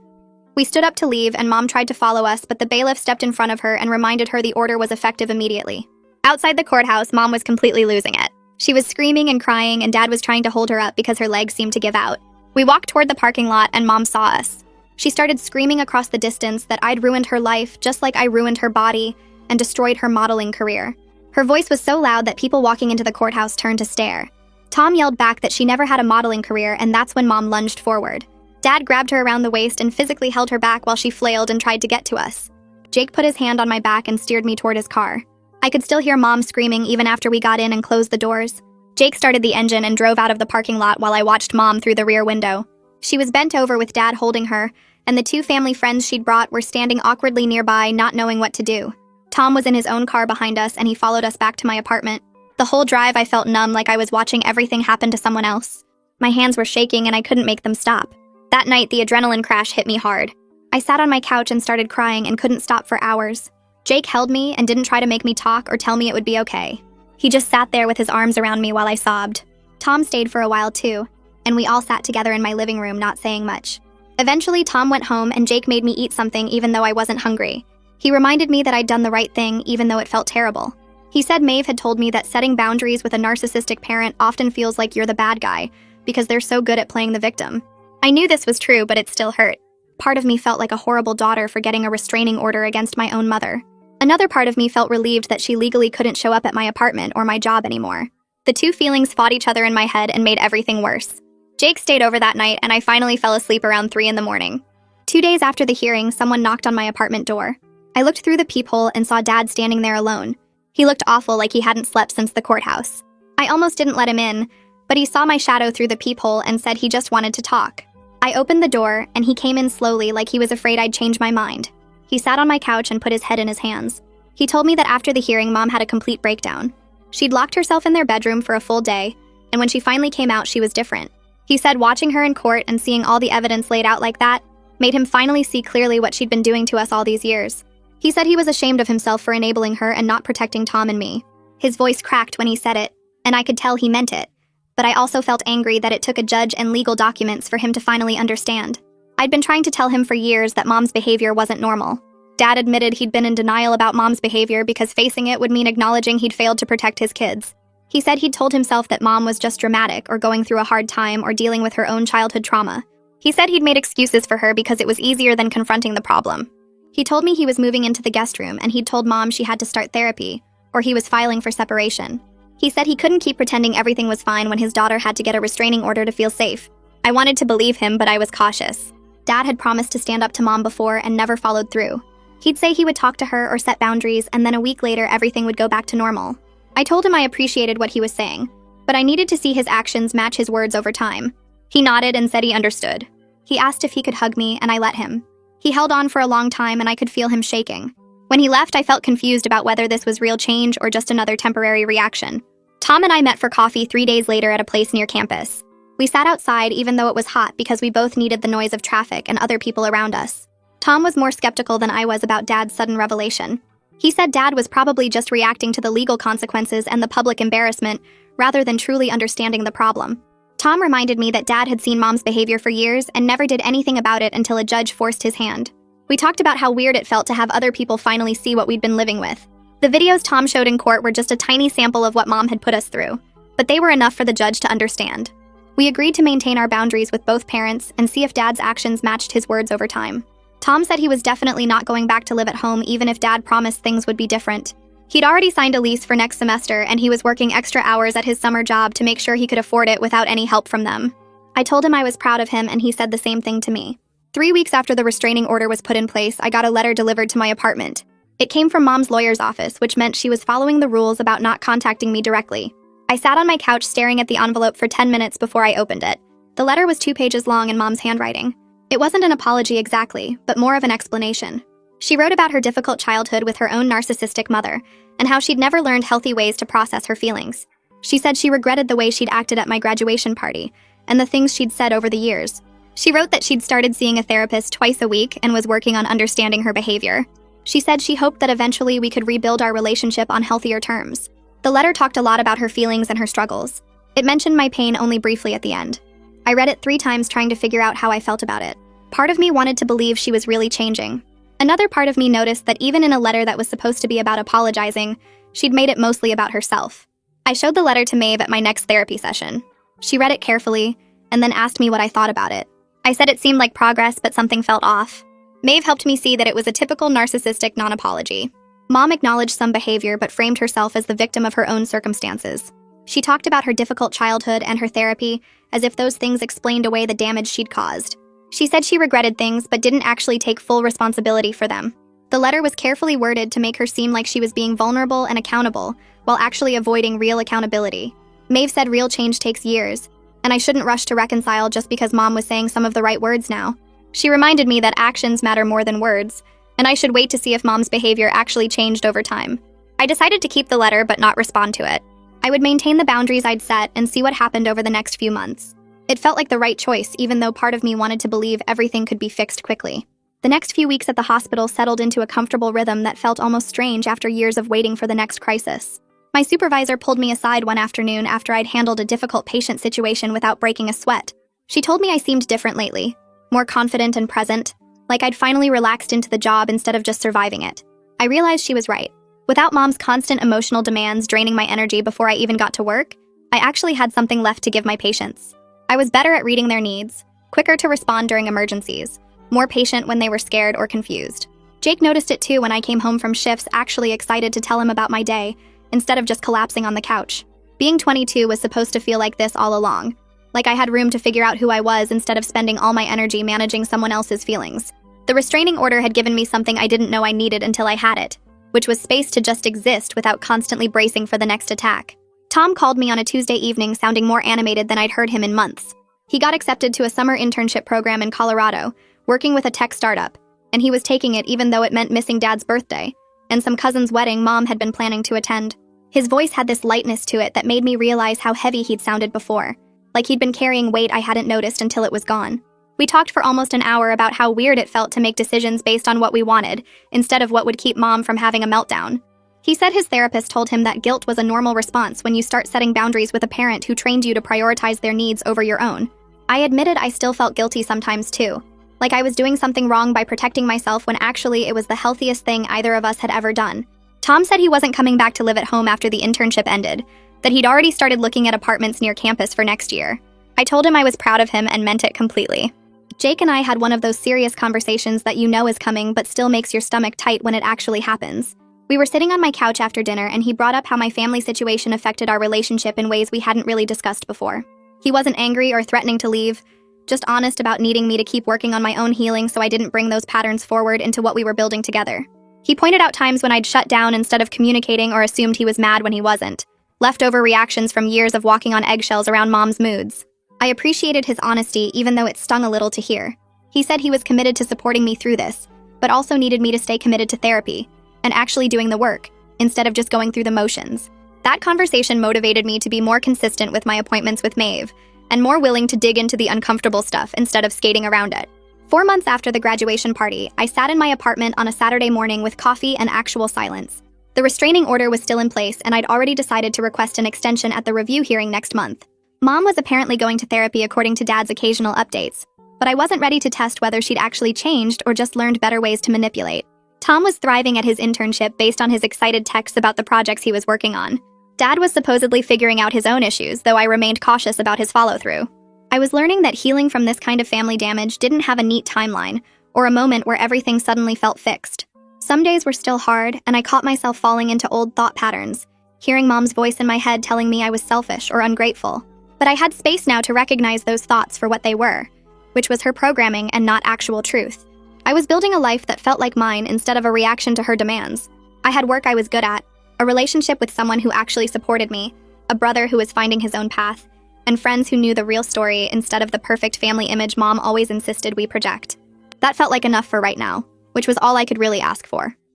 [SPEAKER 1] We stood up to leave, and Mom tried to follow us, but the bailiff stepped in front of her and reminded her the order was effective immediately. Outside the courthouse, Mom was completely losing it. She was screaming and crying, and Dad was trying to hold her up because her legs seemed to give out. We walked toward the parking lot, and Mom saw us. She started screaming across the distance that I'd ruined her life just like I ruined her body and destroyed her modeling career. Her voice was so loud that people walking into the courthouse turned to stare. Tom yelled back that she never had a modeling career, and that's when Mom lunged forward. Dad grabbed her around the waist and physically held her back while she flailed and tried to get to us. Jake put his hand on my back and steered me toward his car. I could still hear Mom screaming even after we got in and closed the doors. Jake started the engine and drove out of the parking lot while I watched Mom through the rear window. She was bent over with Dad holding her, and the 2 family friends she'd brought were standing awkwardly nearby, not knowing what to do. Tom was in his own car behind us, and he followed us back to my apartment. The whole drive, I felt numb, like I was watching everything happen to someone else. My hands were shaking, and I couldn't make them stop. That night, the adrenaline crash hit me hard. I sat on my couch and started crying and couldn't stop for hours. Jake held me and didn't try to make me talk or tell me it would be okay. He just sat there with his arms around me while I sobbed. Tom stayed for a while too, and we all sat together in my living room, not saying much. Eventually, Tom went home and Jake made me eat something even though I wasn't hungry. He reminded me that I'd done the right thing even though it felt terrible. He said Maeve had told me that setting boundaries with a narcissistic parent often feels like you're the bad guy because they're so good at playing the victim. I knew this was true, but it still hurt. Part of me felt like a horrible daughter for getting a restraining order against my own mother. Another part of me felt relieved that she legally couldn't show up at my apartment or my job anymore. The 2 feelings fought each other in my head and made everything worse. Jake stayed over that night, and I finally fell asleep around 3 in the morning. 2 days after the hearing, someone knocked on my apartment door. I looked through the peephole and saw Dad standing there alone. He looked awful, like he hadn't slept since the courthouse. I almost didn't let him in, but he saw my shadow through the peephole and said he just wanted to talk. I opened the door, and he came in slowly, like he was afraid I'd change my mind. He sat on my couch and put his head in his hands. He told me that after the hearing, Mom had a complete breakdown. She'd locked herself in their bedroom for a full day, and when she finally came out, she was different. He said watching her in court and seeing all the evidence laid out like that made him finally see clearly what she'd been doing to us all these years. He said he was ashamed of himself for enabling her and not protecting Tom and me. His voice cracked when he said it, and I could tell he meant it. But I also felt angry that it took a judge and legal documents for him to finally understand. I'd been trying to tell him for years that Mom's behavior wasn't normal. Dad admitted he'd been in denial about Mom's behavior because facing it would mean acknowledging he'd failed to protect his kids. He said he'd told himself that Mom was just dramatic or going through a hard time or dealing with her own childhood trauma. He said he'd made excuses for her because it was easier than confronting the problem. He told me he was moving into the guest room and he'd told Mom she had to start therapy, or he was filing for separation. He said he couldn't keep pretending everything was fine when his daughter had to get a restraining order to feel safe. I wanted to believe him, but I was cautious. Dad had promised to stand up to Mom before and never followed through. He'd say he would talk to her or set boundaries, and then a week later everything would go back to normal. I told him I appreciated what he was saying, but I needed to see his actions match his words over time. He nodded and said he understood. He asked if he could hug me, and I let him. He held on for a long time and I could feel him shaking. When he left, I felt confused about whether this was real change or just another temporary reaction. Tom and I met for coffee 3 days later at a place near campus. We sat outside even though it was hot because we both needed the noise of traffic and other people around us. Tom was more skeptical than I was about Dad's sudden revelation. He said Dad was probably just reacting to the legal consequences and the public embarrassment rather than truly understanding the problem. Tom reminded me that Dad had seen Mom's behavior for years and never did anything about it until a judge forced his hand. We talked about how weird it felt to have other people finally see what we'd been living with. The videos Tom showed in court were just a tiny sample of what Mom had put us through, but they were enough for the judge to understand. We agreed to maintain our boundaries with both parents and see if Dad's actions matched his words over time. Tom said he was definitely not going back to live at home even if Dad promised things would be different. He'd already signed a lease for next semester and he was working extra hours at his summer job to make sure he could afford it without any help from them. I told him I was proud of him and he said the same thing to me. 3 weeks after the restraining order was put in place, I got a letter delivered to my apartment. It came from Mom's lawyer's office, which meant she was following the rules about not contacting me directly. I sat on my couch staring at the envelope for 10 minutes before I opened it. The letter was 2 pages long in Mom's handwriting. It wasn't an apology exactly, but more of an explanation. She wrote about her difficult childhood with her own narcissistic mother, and how she'd never learned healthy ways to process her feelings. She said she regretted the way she'd acted at my graduation party, and the things she'd said over the years. She wrote that she'd started seeing a therapist twice a week and was working on understanding her behavior. She said she hoped that eventually we could rebuild our relationship on healthier terms. The letter talked a lot about her feelings and her struggles. It mentioned my pain only briefly at the end. I read it 3 times trying to figure out how I felt about it. Part of me wanted to believe she was really changing. Another part of me noticed that even in a letter that was supposed to be about apologizing, she'd made it mostly about herself. I showed the letter to Maeve at my next therapy session. She read it carefully, and then asked me what I thought about it. I said it seemed like progress, but something felt off. Maeve helped me see that it was a typical narcissistic non-apology. Mom acknowledged some behavior, but framed herself as the victim of her own circumstances. She talked about her difficult childhood and her therapy as if those things explained away the damage she'd caused. She said she regretted things, but didn't actually take full responsibility for them. The letter was carefully worded to make her seem like she was being vulnerable and accountable, while actually avoiding real accountability. Maeve said real change takes years, and I shouldn't rush to reconcile just because Mom was saying some of the right words now. She reminded me that actions matter more than words, and I should wait to see if Mom's behavior actually changed over time. I decided to keep the letter but not respond to it. I would maintain the boundaries I'd set and see what happened over the next few months. It felt like the right choice, even though part of me wanted to believe everything could be fixed quickly. The next few weeks at the hospital settled into a comfortable rhythm that felt almost strange after years of waiting for the next crisis. My supervisor pulled me aside one afternoon after I'd handled a difficult patient situation without breaking a sweat. She told me I seemed different lately, more confident and present, like I'd finally relaxed into the job instead of just surviving it. I realized she was right. Without Mom's constant emotional demands draining my energy before I even got to work, I actually had something left to give my patients. I was better at reading their needs, quicker to respond during emergencies, more patient when they were scared or confused. Jake noticed it too when I came home from shifts, actually excited to tell him about my day, instead of just collapsing on the couch. Being 22 was supposed to feel like this all along, like I had room to figure out who I was instead of spending all my energy managing someone else's feelings. The restraining order had given me something I didn't know I needed until I had it, which was space to just exist without constantly bracing for the next attack. Tom called me on a Tuesday evening sounding more animated than I'd heard him in months. He got accepted to a summer internship program in Colorado, working with a tech startup, and he was taking it even though it meant missing Dad's birthday, and some cousin's wedding Mom had been planning to attend. His voice had this lightness to it that made me realize how heavy he'd sounded before, like he'd been carrying weight I hadn't noticed until it was gone. We talked for almost an hour about how weird it felt to make decisions based on what we wanted, instead of what would keep Mom from having a meltdown. He said his therapist told him that guilt was a normal response when you start setting boundaries with a parent who trained you to prioritize their needs over your own. I admitted I still felt guilty sometimes too, like I was doing something wrong by protecting myself when actually it was the healthiest thing either of us had ever done. Tom said he wasn't coming back to live at home after the internship ended, that he'd already started looking at apartments near campus for next year. I told him I was proud of him and meant it completely. Jake and I had one of those serious conversations that you know is coming but still makes your stomach tight when it actually happens. We were sitting on my couch after dinner and he brought up how my family situation affected our relationship in ways we hadn't really discussed before. He wasn't angry or threatening to leave, just honest about needing me to keep working on my own healing so I didn't bring those patterns forward into what we were building together. He pointed out times when I'd shut down instead of communicating or assumed he was mad when he wasn't. Leftover reactions from years of walking on eggshells around Mom's moods. I appreciated his honesty even though it stung a little to hear. He said he was committed to supporting me through this, but also needed me to stay committed to therapy and actually doing the work, instead of just going through the motions. That conversation motivated me to be more consistent with my appointments with Maeve, and more willing to dig into the uncomfortable stuff instead of skating around it. 4 months after the graduation party, I sat in my apartment on a Saturday morning with coffee and actual silence. The restraining order was still in place, and I'd already decided to request an extension at the review hearing next month. Mom was apparently going to therapy according to Dad's occasional updates, but I wasn't ready to test whether she'd actually changed or just learned better ways to manipulate. Tom was thriving at his internship based on his excited texts about the projects he was working on. Dad was supposedly figuring out his own issues, though I remained cautious about his follow-through. I was learning that healing from this kind of family damage didn't have a neat timeline, or a moment where everything suddenly felt fixed. Some days were still hard, and I caught myself falling into old thought patterns, hearing Mom's voice in my head telling me I was selfish or ungrateful. But I had space now to recognize those thoughts for what they were, which was her programming and not actual truth. I was building a life that felt like mine instead of a reaction to her demands. I had work I was good at, a relationship with someone who actually supported me, a brother who was finding his own path, and friends who knew the real story instead of the perfect family image Mom always insisted we project. That felt like enough for right now, which was all I could really ask for.